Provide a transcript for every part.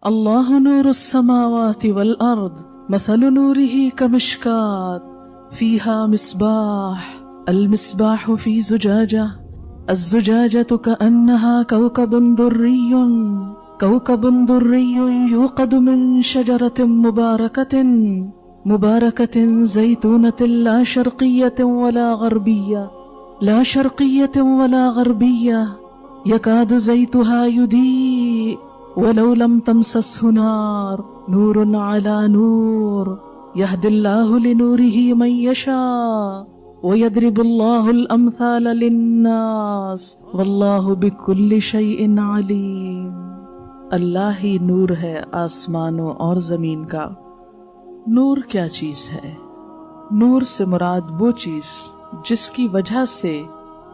اللہ نور السماوات والارض مثل نوره كمشكاة فيها مصباح المصباح في زجاجة الزجاجة كأنها كوكب دري يوقد من شجرة مباركة زيتونة لا شرقية ولا غربية يكاد زيتها يضيء ولو لم تمسسه نار نور على نور يهدي الله لنوره من يشاء ويضرب الله الأمثال للناس والله بكل شيء عليم۔ اللہ ہی نور ہے آسمانوں اور زمین کا۔ نور کیا چیز ہے؟ نور سے مراد وہ چیز جس کی وجہ سے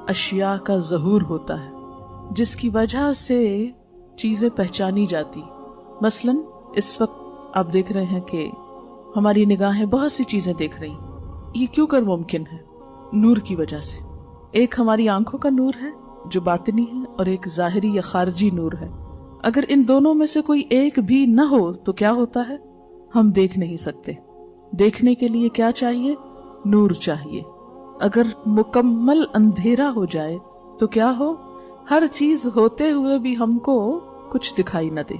اشیاء کا ظہور ہوتا ہے، جس کی وجہ سے چیزیں پہچانی جاتی۔ مثلا اس وقت آپ دیکھ رہے ہیں کہ ہماری نگاہیں بہت سی چیزیں دیکھ رہی ہیں۔ یہ کیوں کر ممکن ہے؟ نور کی وجہ سے۔ ایک ہماری آنکھوں کا نور ہے جو باطنی ہے، اور ایک ظاہری یا خارجی نور ہے۔ اگر ان دونوں میں سے کوئی ایک بھی نہ ہو تو کیا ہوتا ہے؟ ہم دیکھ نہیں سکتے۔ دیکھنے کے لیے کیا چاہیے؟ نور چاہیے۔ اگر مکمل اندھیرا ہو جائے تو کیا ہو؟ ہر چیز ہوتے ہوئے بھی ہم کو کچھ دکھائی نہ دے۔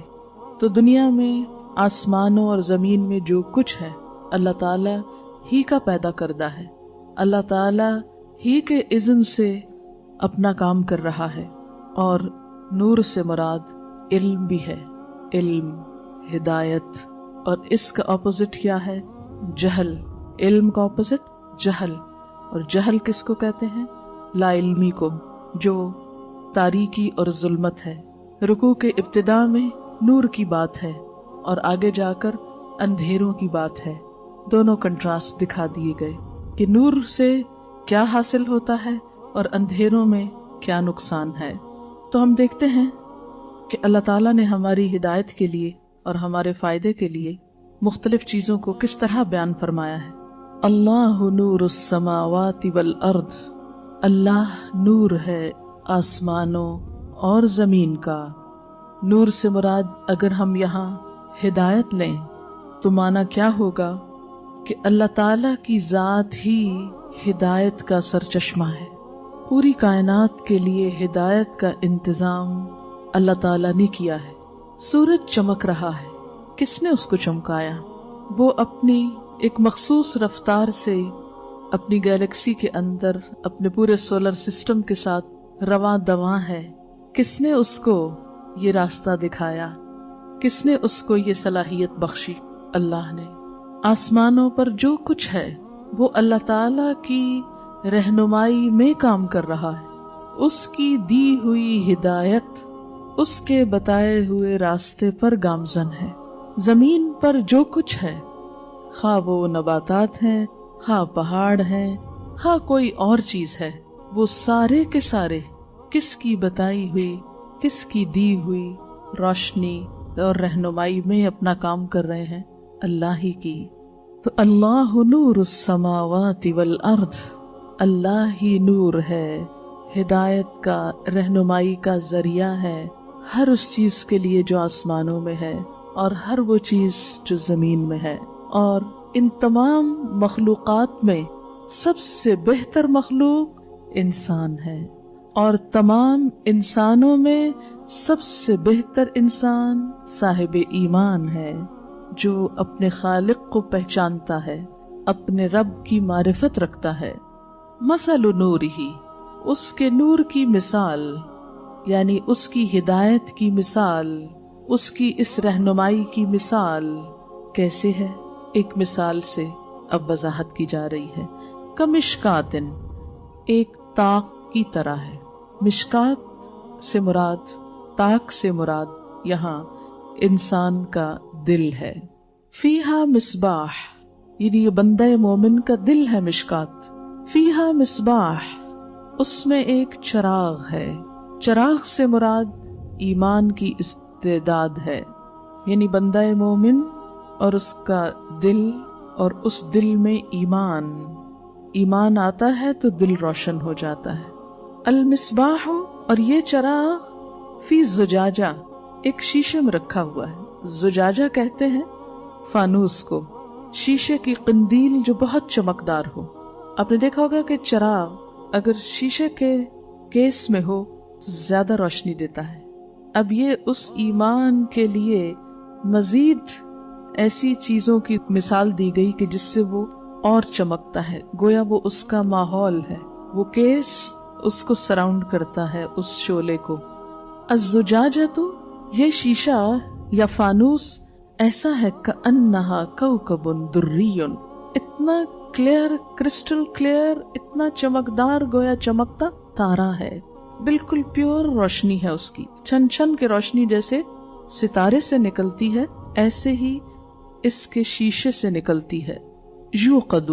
تو دنیا میں آسمانوں اور زمین میں جو کچھ ہے اللہ تعالی ہی کا پیدا کردہ ہے، اللہ تعالی ہی کے اذن سے اپنا کام کر رہا ہے۔ اور نور سے مراد علم بھی ہے، علم، ہدایت، اور اس کا اپوزٹ کیا ہے؟ جہل۔ علم کا اپوزٹ جہل، اور جہل کس کو کہتے ہیں؟ لا علمی کو، جو تاریکی اور ظلمت ہے۔ رکوع کے ابتداء میں نور کی بات ہے اور آگے جا کر اندھیروں کی بات ہے۔ دونوں کنٹراسٹ دکھا دیے گئے کہ نور سے کیا حاصل ہوتا ہے اور اندھیروں میں کیا نقصان ہے۔ تو ہم دیکھتے ہیں کہ اللہ تعالیٰ نے ہماری ہدایت کے لیے اور ہمارے فائدے کے لیے مختلف چیزوں کو کس طرح بیان فرمایا ہے۔ اللہ نور السماوات والارض، اللہ نور ہے آسمانوں اور زمین کا۔ نور سے مراد اگر ہم یہاں ہدایت لیں تو معنی کیا ہوگا کہ اللہ تعالیٰ کی ذات ہی ہدایت کا سرچشمہ ہے۔ پوری کائنات کے لیے ہدایت کا انتظام اللہ تعالیٰ نے کیا ہے۔ سورج چمک رہا ہے، کس نے اس کو چمکایا؟ وہ اپنی ایک مخصوص رفتار سے اپنی گیلیکسی کے اندر اپنے پورے سولر سسٹم کے ساتھ رواں دواں ہے۔ کس نے اس کو یہ راستہ دکھایا؟ کس نے اس کو یہ صلاحیت بخشی؟ اللہ نے۔ آسمانوں پر جو کچھ ہے وہ اللہ تعالیٰ کی رہنمائی میں کام کر رہا ہے۔ اس کی دی ہوئی ہدایت اس کے بتائے ہوئے راستے پر گامزن ہے۔ زمین پر جو کچھ ہے، خواہ وہ نباتات ہیں، خواہ پہاڑ ہیں، خواہ کوئی اور چیز ہے، وہ سارے کے سارے کس کی بتائی ہوئی، کس کی دی ہوئی روشنی اور رہنمائی میں اپنا کام کر رہے ہیں؟ اللہ ہی کی۔ تو اللہ نور السماوات والارض، اللہ ہی نور ہے، ہدایت کا، رہنمائی کا ذریعہ ہے ہر اس چیز کے لیے جو آسمانوں میں ہے اور ہر وہ چیز جو زمین میں ہے۔ اور ان تمام مخلوقات میں سب سے بہتر مخلوق انسان ہے، اور تمام انسانوں میں سب سے بہتر انسان صاحب ایمان ہے، جو اپنے خالق کو پہچانتا ہے، اپنے رب کی معرفت رکھتا ہے۔ مثل نورہ، اس کے نور کی مثال، یعنی اس کی ہدایت کی مثال، اس کی اس رہنمائی کی مثال کیسے ہے؟ ایک مثال سے اب وضاحت کی جا رہی ہے۔ کمشکاتن، ایک طاق کی طرح ہے۔ مشکات سے مراد، طاق سے مراد یہاں انسان کا دل ہے۔ فیہا مصباح، یہ بندہ مومن کا دل ہے مشکات۔ فیہا مصباح، اس میں ایک چراغ ہے۔ چراغ سے مراد ایمان کی استعداد ہے، یعنی بندہ مومن اور اس کا دل، اور اس دل میں ایمان آتا ہے تو دل روشن ہو جاتا ہے۔ المصباح، اور یہ چراغ فی زجاجہ، ایک شیشے میں رکھا ہوا ہے۔ زجاجہ کہتے ہیں فانوس کو، شیشے کی قندیل جو بہت چمکدار ہو. آپ نے دیکھا ہوگا کہ چراغ اگر شیشے کے کیس میں ہو زیادہ روشنی دیتا ہے. اب یہ اس ایمان کے لیے مزید ایسی چیزوں کی مثال دی گئی کہ جس سے وہ اور چمکتا ہے، گویا وہ اس کا ماحول ہے، وہ کیس اس کو سراؤنڈ کرتا ہے اس شعلے کو. الزجاجۃ، یہ شیشہ یا فانوس ایسا ہے کأنہا کوکب دری، اتنا کلیئر، کرسٹل کلیئر، اتنا چمکدار، گویا چمکتا تارا ہے. بالکل پیور روشنی ہے اس کی، چھن چھن کے روشنی جیسے ستارے سے نکلتی ہے ایسے ہی اس کے شیشے سے نکلتی ہے. یوقد،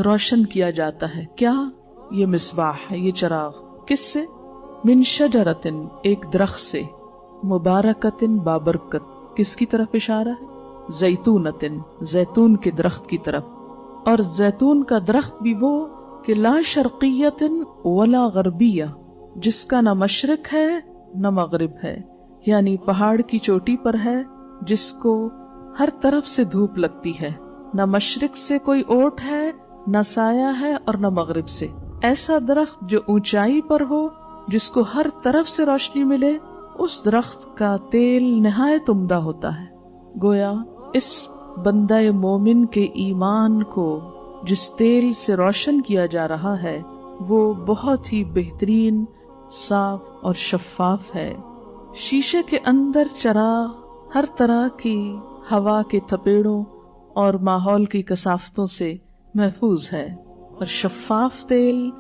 روشن کیا جاتا ہے. کیا؟ یہ مصباح ہے، یہ چراغ. کس سے؟ من شجرۃ، ایک درخت سے، مبارکۃ، بابرکت. کس کی طرف اشارہ ہے؟ زیتونۃ، زیتون کے درخت کی طرف. اور زیتون کا درخت بھی وہ کہ لا شرقیۃ ولا غربیہ، جس کا نہ مشرق ہے نہ مغرب ہے، یعنی پہاڑ کی چوٹی پر ہے جس کو ہر طرف سے دھوپ لگتی ہے، نہ مشرق سے کوئی اوٹ ہے نہ سایہ ہے اور نہ مغرب سے. ایسا درخت جو اونچائی پر ہو، جس کو ہر طرف سے روشنی ملے، اس درخت کا تیل نہایت عمدہ ہوتا ہے. گویا اس بندہ مومن کے ایمان کو جس تیل سے روشن کیا جا رہا ہے وہ بہت ہی بہترین، صاف اور شفاف ہے. شیشے کے اندر چراغ ہر طرح کی ہوا کے تھپیڑوں اور ماحول کی کثافتوں سے محفوظ ہے، اور شفاف تیل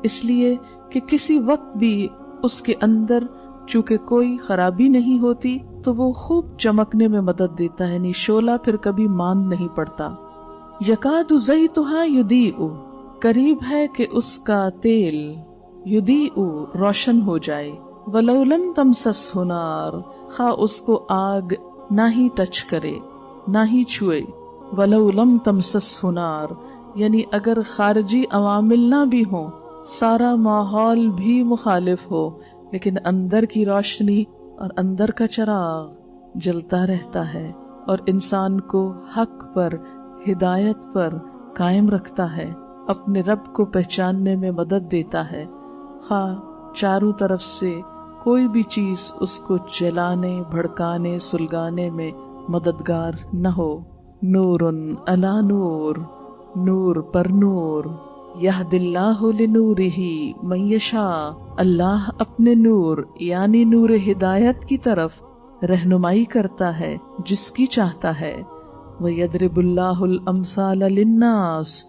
اس لیے کہ کسی وقت بھی اس کے اندر چونکہ کوئی خرابی نہیں ہوتی تو وہ خوب چمکنے میں مدد دیتا ہے، یعنی شعلہ پھر کبھی ماند نہیں پڑتا. یکاد زیتھا یضیء، قریب ہے کہ اس کا تیل یضیء، روشن ہو جائے. ولو لم تمسسہ نار، خواہ اس کو آگ نہ ہی ٹچ کرے، نہ ہی چھوئے. ولو لم تمسسہ نار یعنی اگر خارجی عوامل نہ بھی ہوں، سارا ماحول بھی مخالف ہو، لیکن اندر کی روشنی اور اندر کا چراغ جلتا رہتا ہے اور انسان کو حق پر، ہدایت پر قائم رکھتا ہے، اپنے رب کو پہچاننے میں مدد دیتا ہے، خواہ چاروں طرف سے کوئی بھی چیز اس کو جلانے، بھڑکانے، سلگانے میں مددگار نہ ہو. نور علی نور، نور پر نور. یہد اللہ لنورہ من یشاء، اللہ اپنے نور یعنی نور ہدایت کی طرف رہنمائی کرتا ہے جس کی چاہتا ہے. وَيَضْرِبُ اللَّهُ الْأَمْثَالَ لِلنَّاسِ،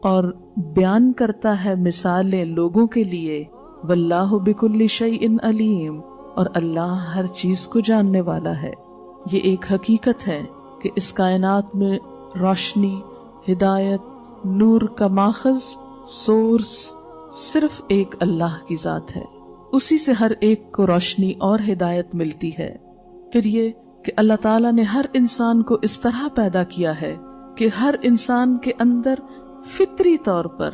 اور بیان کرتا ہے مثالیں لوگوں کے لیے. وَاللَّهُ بِكُلِّ شَيْءٍ عَلِيمٌ، اور اللہ ہر چیز کو جاننے والا ہے. یہ ایک حقیقت ہے کہ اس کائنات میں روشنی، ہدایت، نور کا ماخذ، سورس صرف ایک اللہ کی ذات ہے. اسی سے ہر ایک کو روشنی اور ہدایت ملتی ہے. پھر یہ کہ اللہ تعالیٰ نے ہر انسان کو اس طرح پیدا کیا ہے کہ ہر انسان کے اندر فطری طور پر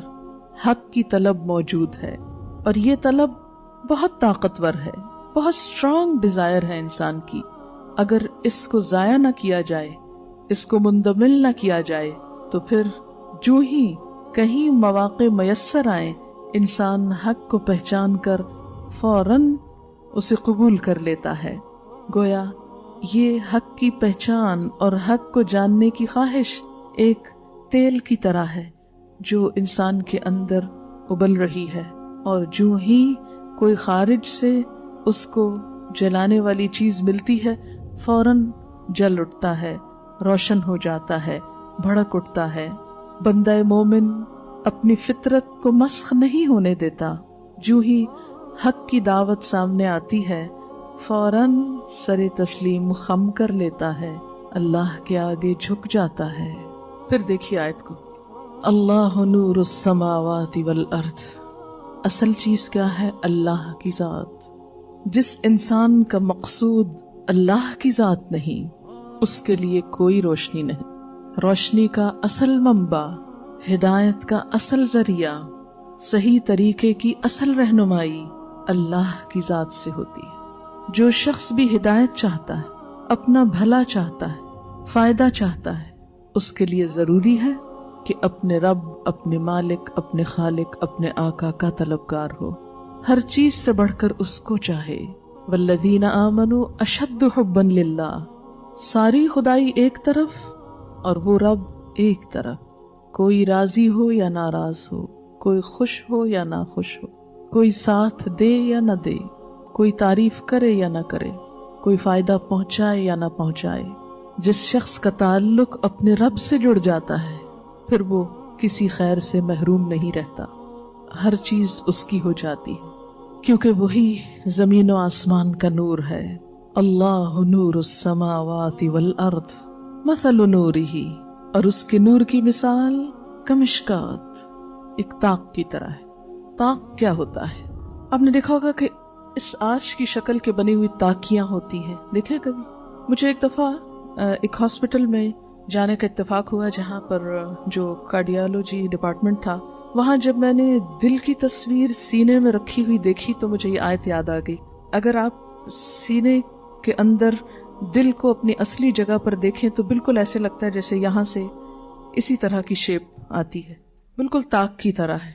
حق کی طلب موجود ہے، اور یہ طلب بہت طاقتور ہے، بہت اسٹرانگ ڈیزائر ہے انسان کی. اگر اس کو ضائع نہ کیا جائے، اس کو مندمل نہ کیا جائے، تو پھر جو ہی کہیں مواقع میسر آئیں، انسان حق کو پہچان کر فوراً اسے قبول کر لیتا ہے. گویا یہ حق کی پہچان اور حق کو جاننے کی خواہش ایک تیل کی طرح ہے جو انسان کے اندر ابل رہی ہے، اور جو ہی کوئی خارج سے اس کو جلانے والی چیز ملتی ہے فوراً جل اٹھتا ہے، روشن ہو جاتا ہے، بھڑک اٹھتا ہے. بندہ مومن اپنی فطرت کو مسخ نہیں ہونے دیتا. جو ہی حق کی دعوت سامنے آتی ہے فوراً سر تسلیم خم کر لیتا ہے، اللہ کے آگے جھک جاتا ہے. پھر دیکھیے آیت کو، اللہ نور السماوات والارض. اصل چیز کیا ہے؟ اللہ کی ذات. جس انسان کا مقصود اللہ کی ذات نہیں، اس کے لیے کوئی روشنی نہیں. روشنی کا اصل منبع، ہدایت کا اصل ذریعہ، صحیح طریقے کی اصل رہنمائی اللہ کی ذات سے ہوتی ہے. جو شخص بھی ہدایت چاہتا ہے اپنا بھلا چاہتا ہے، فائدہ چاہتا ہے، اس کے لیے ضروری ہے کہ اپنے رب، اپنے مالک، اپنے خالق، اپنے آقا کا طلبگار ہو، ہر چیز سے بڑھ کر اس کو چاہے۔ والذین آمنوا اشد حبا للہ، ساری خدائی ایک طرف اور وہ رب ایک طرف، کوئی راضی ہو یا ناراض ہو، کوئی خوش ہو یا نہ خوش ہو، کوئی ساتھ دے یا نہ دے، کوئی تعریف کرے یا نہ کرے، کوئی فائدہ پہنچائے یا نہ پہنچائے، جس شخص کا تعلق اپنے رب سے جڑ جاتا ہے پھر وہ کسی خیر سے محروم نہیں رہتا، ہر چیز اس کی ہو جاتی ہے، کیونکہ وہی زمین و آسمان کا نور ہے۔ اللہ نور السماوات والارض مثل نورہ، اور اس کے نور کی مثال کمشکات، ایک تاق کی طرح ہے۔ تاق کیا ہوتا ہے؟ آپ نے دیکھا ہوگا کہ اس آج کی شکل کے بنی ہوئی تاکیاں ہوتی ہیں، دیکھیں کبھی؟ مجھے ایک دفعہ ایک ہاسپٹل میں جانے کا اتفاق ہوا جہاں پر جو کارڈیالوجی ڈپارٹمنٹ تھا، وہاں جب میں نے دل کی تصویر سینے میں رکھی ہوئی دیکھی تو مجھے یہ آیت یاد آ گئی، اگر آپ سینے کے اندر دل کو اپنی اصلی جگہ پر دیکھیں تو بالکل ایسے لگتا ہے جیسے یہاں سے اسی طرح کی شیپ آتی ہے، بالکل تاک کی طرح ہے۔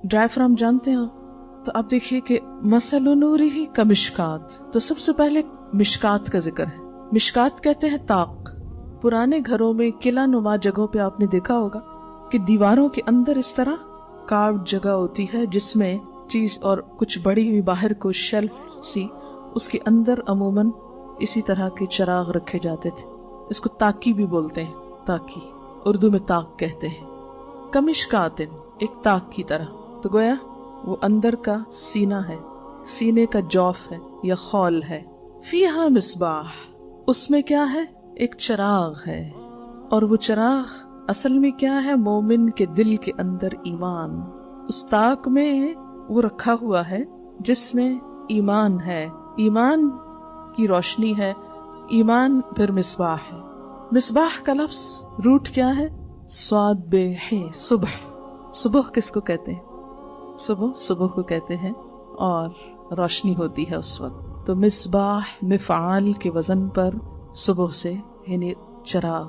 ڈائفرام جانتے ہیں آپ؟ تو آپ دیکھیے کہ مثل نورہ کمشکات، تو سب سے پہلے مشکات کا ذکر ہے۔ مشکات کہتے ہیں تاق۔ پرانے گھروں میں قلعہ نما جگہوں پہ آپ نے دیکھا ہوگا کہ دیواروں کے اندر اس طرح کارڈ جگہ ہوتی ہے جس میں چیز اور کچھ بڑی ہوئی باہر کو شیلف سی، اس کے اندر عموماً اسی طرح کے چراغ رکھے جاتے تھے، اس کو تاکی بھی بولتے ہیں، تاکی اردو میں تاق کہتے ہیں۔ کمشکاتن، ایک تاک کی طرح، تو گویا وہ اندر کا سینہ ہے، سینے کا جوف ہے یا خول ہے۔ فیہا مصباح، اس میں کیا ہے؟ ایک چراغ ہے، اور وہ چراغ اصل میں کیا ہے؟ مومن کے دل کے اندر ایمان، اس تاک میں وہ رکھا ہوا ہے جس میں ایمان ہے، ایمان کی روشنی ہے، ایمان پھر مصباح ہے۔ مصباح کا لفظ روٹ کیا ہے؟ صاد بے ہے، صبح۔ صبح کس کو کہتے ہیں؟ صبح کو کہتے ہیں، اور روشنی ہوتی ہے اس وقت۔ تو مصباح مفعال کے وزن پر صبح سے یعنی چراغ۔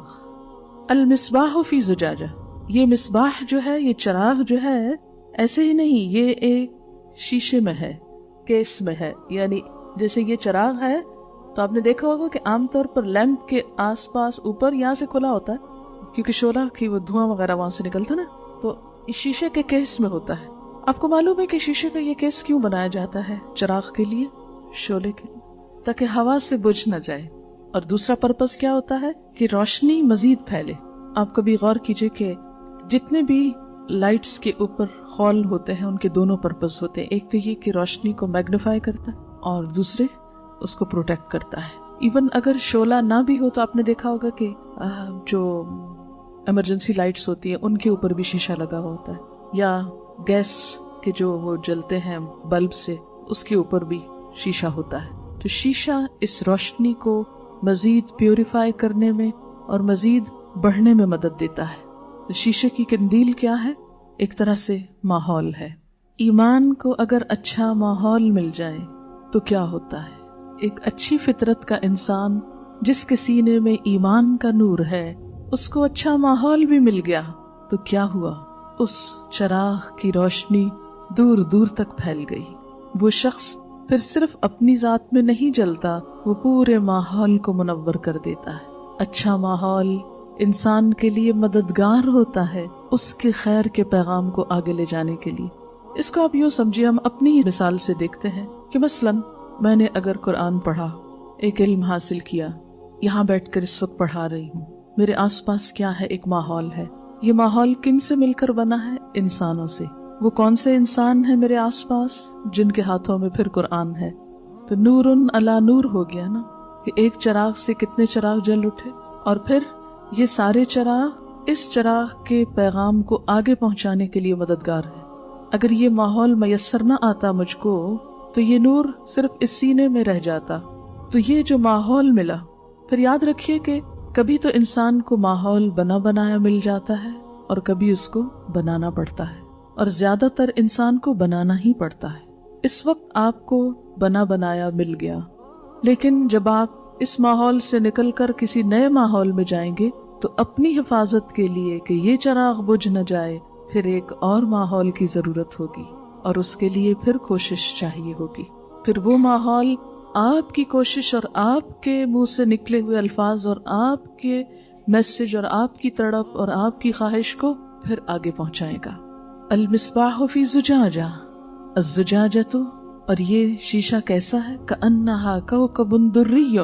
المصباح فی زجاجہ، یہ مصباح جو ہے، یہ چراغ جو ہے ایسے ہی نہیں، یہ ایک شیشے میں ہے، کیس میں ہے، یعنی جیسے یہ چراغ ہے تو آپ نے دیکھا ہوگا کہ عام طور پر لیمپ کے آس پاس اوپر یہاں سے کھلا ہوتا ہے کیونکہ شعلہ کی وہ دھواں وغیرہ وہاں سے نکلتا نا، تو شیشے کے کیس میں ہوتا ہے۔ آپ کو معلوم ہے کہ شیشے کا یہ کیس کیوں بنایا جاتا ہے؟ چراغ کے لیے، شعلے کے لیے، تاکہ ہوا سے بجھ نہ جائے، اور دوسرا پرپس کیا ہوتا ہے کہ روشنی مزید پھیلے۔ آپ کبھی غور کیجئے کہ جتنے بھی لائٹس کے اوپر خول ہوتے ہیں ان کے دونوں پرپس ہوتے ہیں، ایک تو یہ کہ روشنی کو میگنیفائی کرتا ہے اور دوسرے اس کو پروٹیکٹ کرتا ہے۔ ایون اگر شعلہ نہ بھی ہو تو آپ نے دیکھا ہوگا کہ جو ایمرجنسی لائٹس ہوتی ہیں ان کے اوپر بھی شیشہ لگا ہوا ہوتا ہے، یا گیس کے جو وہ جلتے ہیں بلب سے اس کے اوپر بھی شیشہ ہوتا ہے۔ تو شیشہ اس روشنی کو مزید پیوریفائی کرنے میں اور مزید بڑھنے میں مدد دیتا ہے۔ تو شیشے کی قندیل کیا ہے؟ ایک طرح سے ماحول ہے۔ ایمان کو اگر اچھا ماحول مل جائے تو کیا ہوتا ہے؟ ایک اچھی فطرت کا انسان جس کے سینے میں ایمان کا نور ہے، اس کو اچھا ماحول بھی مل گیا تو کیا ہوا؟ اس چراغ کی روشنی دور دور تک پھیل گئی۔ وہ شخص پھر صرف اپنی ذات میں نہیں جلتا، وہ پورے ماحول کو منور کر دیتا ہے۔ اچھا ماحول انسان کے لیے مددگار ہوتا ہے اس کے خیر کے پیغام کو آگے لے جانے کے لیے۔ اس کو آپ یوں سمجھیے، ہم اپنی ہی مثال سے دیکھتے ہیں کہ مثلاً میں نے اگر قرآن پڑھا، ایک علم حاصل کیا، یہاں بیٹھ کر اس وقت پڑھا رہی ہوں، میرے آس پاس کیا ہے؟ ایک ماحول ہے۔ یہ ماحول کن سے مل کر بنا ہے؟ انسانوں سے۔ وہ کون سے انسان ہیں میرے آس پاس؟ جن کے ہاتھوں میں پھر قرآن ہے۔ تو نور علی نور ہو گیا نا، کہ ایک چراغ سے کتنے چراغ جل اٹھے، اور پھر یہ سارے چراغ اس چراغ کے پیغام کو آگے پہنچانے کے لیے مددگار ہے۔ اگر یہ ماحول میسر نہ آتا مجھ کو تو یہ نور صرف اس سینے میں رہ جاتا۔ تو یہ جو ماحول ملا، پھر یاد رکھیے کہ کبھی تو انسان کو ماحول بنا بنایا مل جاتا ہے اور کبھی اس کو بنانا پڑتا ہے، اور زیادہ تر انسان کو بنانا ہی پڑتا ہے۔ اس وقت آپ کو بنا بنایا مل گیا، لیکن جب آپ اس ماحول سے نکل کر کسی نئے ماحول میں جائیں گے تو اپنی حفاظت کے لیے کہ یہ چراغ بجھ نہ جائے پھر ایک اور ماحول کی ضرورت ہوگی، اور اس کے لیے پھر کوشش چاہیے ہوگی۔ پھر وہ ماحول آپ کی کوشش اور آپ کے منہ سے نکلے ہوئے الفاظ اور آپ کے میسج اور آپ کی تڑپ اور آپ کی خواہش کو پھر آگے پہنچائے گا۔ المصباح فی زجاجہ، الزجاجۃ، اور یہ شیشہ کیسا ہے؟ کأنہا کوکب دری،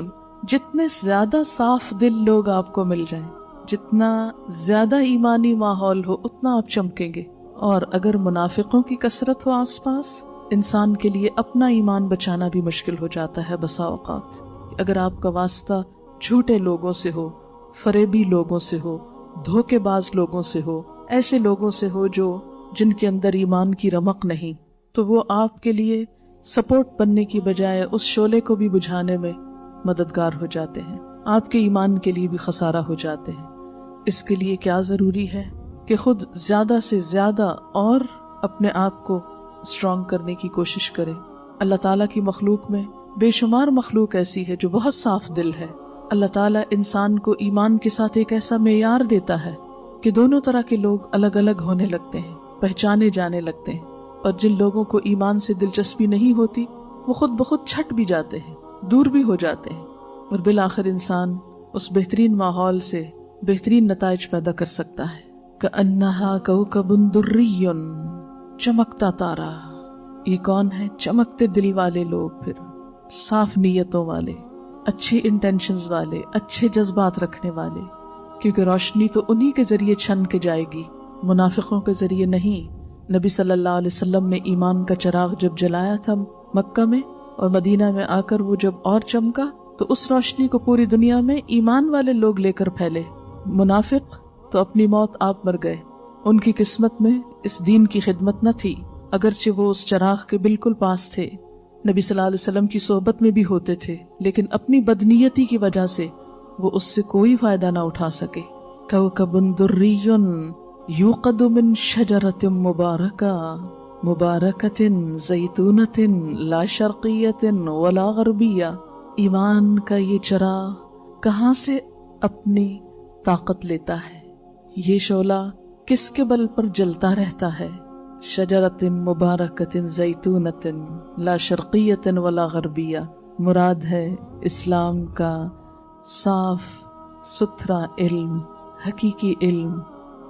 جتنے زیادہ صاف دل لوگ آپ کو مل جائیں، جتنا زیادہ ایمانی ماحول ہو اتنا آپ چمکیں گے۔ اور اگر منافقوں کی کثرت ہو آس پاس، انسان کے لیے اپنا ایمان بچانا بھی مشکل ہو جاتا ہے بسا اوقات۔ اگر آپ کا واسطہ جھوٹے لوگوں سے ہو، فریبی لوگوں سے ہو، دھوکے باز لوگوں سے ہو، ایسے لوگوں سے ہو جن کے اندر ایمان کی رمق نہیں، تو وہ آپ کے لیے سپورٹ بننے کی بجائے اس شعلے کو بھی بجھانے میں مددگار ہو جاتے ہیں، آپ کے ایمان کے لیے بھی خسارہ ہو جاتے ہیں۔ اس کے لیے کیا ضروری ہے کہ خود زیادہ سے زیادہ اور اپنے آپ کو اسٹرانگ کرنے کی کوشش کریں۔ اللہ تعالیٰ کی مخلوق میں بے شمار مخلوق ایسی ہے جو بہت صاف دل ہے۔ اللہ تعالیٰ انسان کو ایمان کے ساتھ ایک ایسا معیار دیتا ہے کہ دونوں طرح کے لوگ الگ الگ ہونے لگتے ہیں، پہچانے جانے لگتے ہیں، اور جن لوگوں کو ایمان سے دلچسپی نہیں ہوتی وہ خود بخود چھٹ بھی جاتے ہیں، دور بھی ہو جاتے ہیں، اور بالآخر انسان اس بہترین ماحول سے بہترین نتائج پیدا کر سکتا ہے۔ کأنہا کوکب دری، چمکتا تارا۔ یہ کون ہے؟ چمکتے دل والے لوگ، پھر صاف نیتوں والے، اچھی انٹینشنز والے، اچھے جذبات رکھنے والے، کیونکہ روشنی تو انہی کے ذریعے چھن کے جائے گی، منافقوں کے ذریعے نہیں۔ نبی صلی اللہ علیہ وسلم نے ایمان کا چراغ جب جلایا تھا مکہ میں، اور مدینہ میں آ کر وہ جب اور چمکا، تو اس روشنی کو پوری دنیا میں ایمان والے لوگ لے کر پھیلے۔ منافق تو اپنی موت آپ مر گئے، ان کی قسمت میں اس دین کی خدمت نہ تھی، اگرچہ وہ اس چراغ کے بالکل پاس تھے، نبی صلی اللہ علیہ وسلم کی صحبت میں بھی ہوتے تھے، لیکن اپنی بدنیتی کی وجہ سے وہ اس سے کوئی فائدہ نہ اٹھا سکے۔ کوکب دری یوقد من شجرۃ مبارکہ مبارکۃ زیتونۃ لا شرقیۃ ولا غربیہ۔ ایمان کا یہ چراغ کہاں سے اپنی طاقت لیتا ہے؟ یہ شعلہ کس کے بل پر جلتا رہتا ہے؟ شجرۃ مبارکۃ زیتونۃ لا شرقیۃ ولا غربیہ، مراد ہے اسلام کا صاف ستھرا علم، حقیقی علم،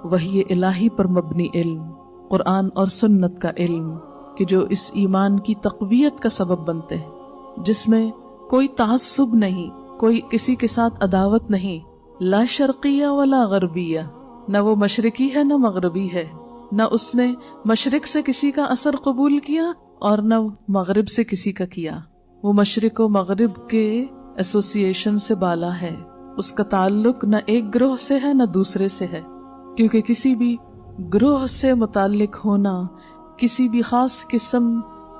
وحی الہی پر مبنی علم، قرآن اور سنت کا علم، کہ جو اس ایمان کی تقویت کا سبب بنتے ہیں، جس میں کوئی تعصب نہیں، کوئی کسی کے ساتھ عداوت نہیں، لا شرقیہ ولا غربیہ، نہ وہ مشرقی ہے نہ مغربی ہے، نہ اس نے مشرق سے کسی کا اثر قبول کیا اور نہ مغرب سے کسی کا کیا۔ وہ مشرق و مغرب کے ایسوسی ایشن سے بالا ہے، اس کا تعلق نہ ایک گروہ سے ہے نہ دوسرے سے ہے، کیونکہ کسی بھی گروہ سے متعلق ہونا، کسی بھی خاص قسم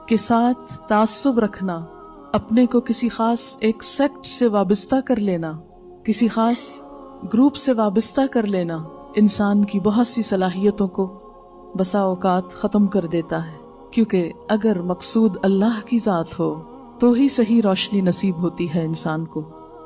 کے ساتھ تعصب رکھنا، اپنے کو کسی خاص ایک سیکٹ سے وابستہ کر لینا، کسی خاص گروپ سے وابستہ کر لینا، انسان کی بہت سی صلاحیتوں کو بسا اوقات ختم کر دیتا ہے، کیونکہ اگر مقصود اللہ کی ذات ہو تو ہی صحیح روشنی نصیب ہوتی ہے انسان کو،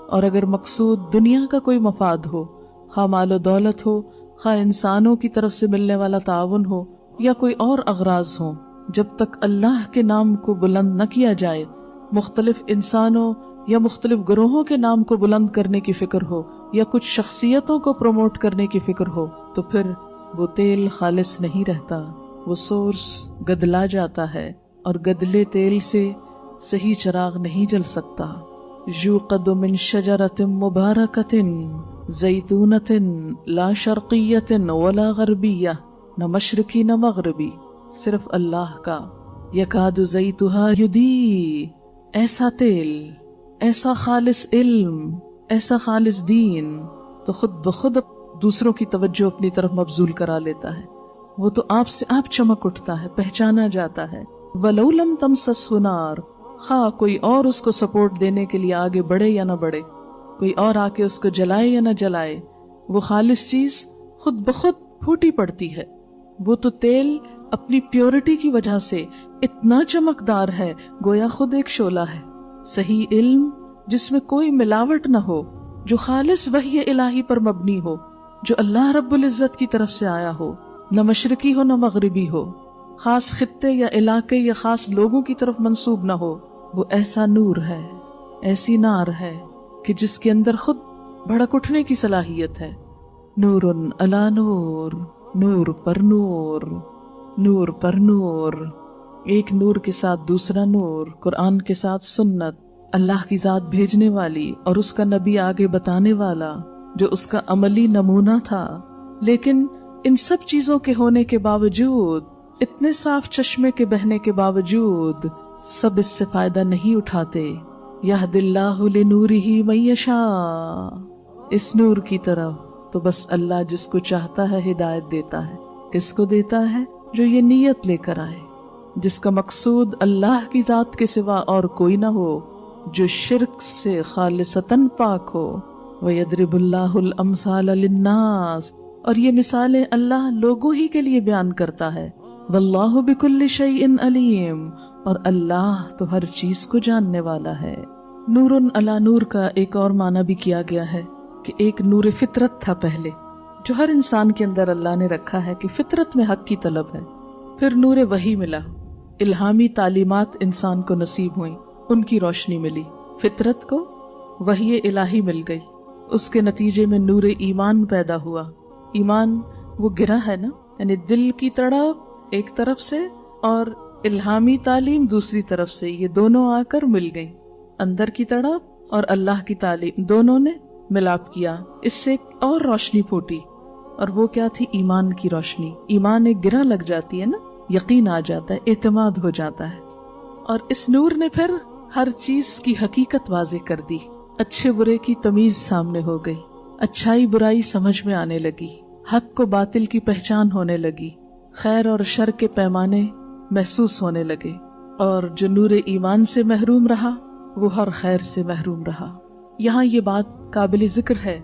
اور اگر مقصود دنیا کا کوئی مفاد ہو، خواہ مال و دولت ہو، خواہ انسانوں کی طرف سے ملنے والا تعاون ہو، یا کوئی اور اغراض ہوں، جب تک اللہ کے نام کو بلند نہ کیا جائے، مختلف انسانوں یا مختلف گروہوں کے نام کو بلند کرنے کی فکر ہو، یا کچھ شخصیتوں کو پروموٹ کرنے کی فکر ہو، تو پھر وہ تیل خالص نہیں رہتا، وہ سورس گدلا جاتا ہے، اور گدلے تیل سے صحیح چراغ نہیں جل سکتا۔ یوقد من شجرۃ مبارکۃ زیتونۃ لا شرقیۃ ولا غربیہ، نہ مشرقی نہ مغربی، صرف اللہ کا۔ یکاد زیتھا یضیء، ایسا تیل، ایسا خالص علم، ایسا خالص دین تو خود بخود دوسروں کی توجہ اپنی طرف مبذول کرا لیتا ہے، وہ تو آپ سے آپ چمک اٹھتا ہے، پہچانا جاتا ہے۔ وَلَوْ لَمْ تَمْسَسْهُ نَارٌ، خواہ کوئی اور اس کو سپورٹ دینے کے لیے آگے بڑھے یا نہ بڑھے، کوئی اور آ کے اس کو جلائے یا نہ جلائے، وہ خالص چیز خود بخود پھوٹی پڑتی ہے۔ وہ تو تیل اپنی پیورٹی کی وجہ سے اتنا چمکدار ہے، گویا خود ایک شعلہ ہے۔ صحیح علم، جس میں کوئی ملاوٹ نہ ہو، جو خالص وحی الہی پر مبنی ہو، جو اللہ رب العزت کی طرف سے آیا ہو، نہ مشرقی ہو نہ مغربی ہو، خاص خطے یا علاقے یا خاص لوگوں کی طرف منسوب نہ ہو، وہ ایسا نور ہے، ایسی نار ہے کہ جس کے اندر خود بھڑک اٹھنے کی صلاحیت ہے۔ نور علی نور، نور پر نور، نور پر نور، ایک نور کے ساتھ دوسرا نور، قرآن کے ساتھ سنت، اللہ کی ذات بھیجنے والی اور اس کا نبی آگے بتانے والا جو اس کا عملی نمونہ تھا۔ لیکن ان سب چیزوں کے ہونے کے باوجود، اتنے صاف چشمے کے بہنے کے باوجود، سب اس سے فائدہ نہیں اٹھاتے۔ یہد اللہ لنورہ من یشاء، اس نور کی طرف تو بس اللہ جس کو چاہتا ہے ہدایت دیتا ہے۔ کس کو دیتا ہے؟ جو یہ نیت لے کر آئے، جس کا مقصود اللہ کی ذات کے سوا اور کوئی نہ ہو، جو شرک سے خالصتاً پاک ہو۔ وَيَضْرِبُ اللَّهُ الْأَمْثَالَ لِلنَّاسِ، اور یہ مثالیں اللہ لوگوں ہی کے لیے بیان کرتا ہے۔ وَاللَّهُ بِكُلِّ شَيْءٍ عَلِيمٌ، اور اللہ تو ہر چیز کو جاننے والا ہے۔ نور علی نور کا ایک اور معنی بھی کیا گیا ہے کہ ایک نور فطرت تھا پہلے، جو ہر انسان کے اندر اللہ نے رکھا ہے کہ فطرت میں حق کی طلب ہے۔ پھر نور وحی ملا، الہامی تعلیمات انسان کو نصیب ہوئیں، ان کی روشنی ملی، فطرت کو وحی الہی مل گئی۔ اس کے نتیجے میں نور ایمان پیدا ہوا۔ ایمان وہ گرہ ہے نا، یعنی دل کی تڑپ ایک طرف سے اور الہامی تعلیم دوسری طرف سے، یہ دونوں آ کر مل گئیں۔ اندر کی تڑپ اور اللہ کی تعلیم دونوں نے ملاپ کیا، اس سے ایک اور روشنی پھوٹی، اور وہ کیا تھی؟ ایمان کی روشنی۔ ایمان ایک گرہ لگ جاتی ہے نا، یقین آ جاتا ہے، اعتماد ہو جاتا ہے، اور اس نور نے پھر ہر چیز کی حقیقت واضح کر دی۔ اچھے برے کی تمیز سامنے ہو گئی، اچھائی برائی سمجھ میں آنے لگی، حق کو باطل کی پہچان ہونے لگی، خیر اور شر کے پیمانے محسوس ہونے لگے، اور جو نور ایمان سے محروم رہا وہ ہر خیر سے محروم رہا۔ یہاں یہ بات قابل ذکر ہے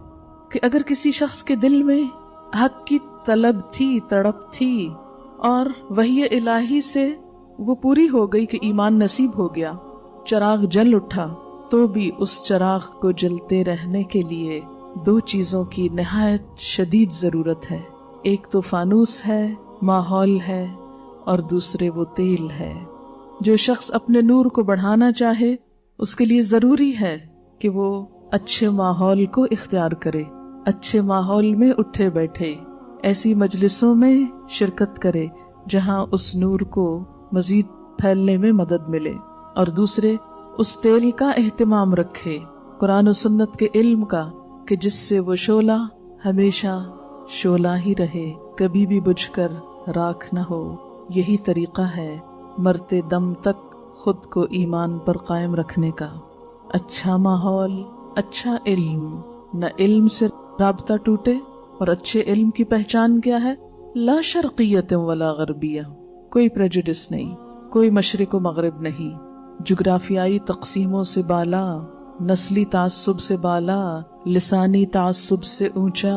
کہ اگر کسی شخص کے دل میں حق کی طلب تھی، تڑپ تھی، اور وحی الہی سے وہ پوری ہو گئی کہ ایمان نصیب ہو گیا، چراغ جل اٹھا، تو بھی اس چراغ کو جلتے رہنے کے لیے دو چیزوں کی نہایت شدید ضرورت ہے۔ ایک تو فانوس ہے، ماحول ہے، اور دوسرے وہ تیل ہے۔ جو شخص اپنے نور کو بڑھانا چاہے اس کے لیے ضروری ہے کہ وہ اچھے ماحول کو اختیار کرے، اچھے ماحول میں اٹھے بیٹھے، ایسی مجلسوں میں شرکت کرے جہاں اس نور کو مزید پھیلنے میں مدد ملے، اور دوسرے اس تیل کا اہتمام رکھے، قرآن و سنت کے علم کا، کہ جس سے وہ شعلہ ہمیشہ شعلہ ہی رہے، کبھی بھی بجھ کر راکھ نہ ہو۔ یہی طریقہ ہے مرتے دم تک خود کو ایمان پر قائم رکھنے کا۔ اچھا ماحول، اچھا علم، نہ علم سے رابطہ ٹوٹے، اور اچھے علم کی پہچان کیا ہے؟ لا شرقیت ولا غربیہ، کوئی پریجوڈس نہیں، کوئی مشرق و مغرب نہیں، جغرافیائی تقسیموں سے بالا، نسلی تعصب سے بالا، لسانی تعصب سے اونچا،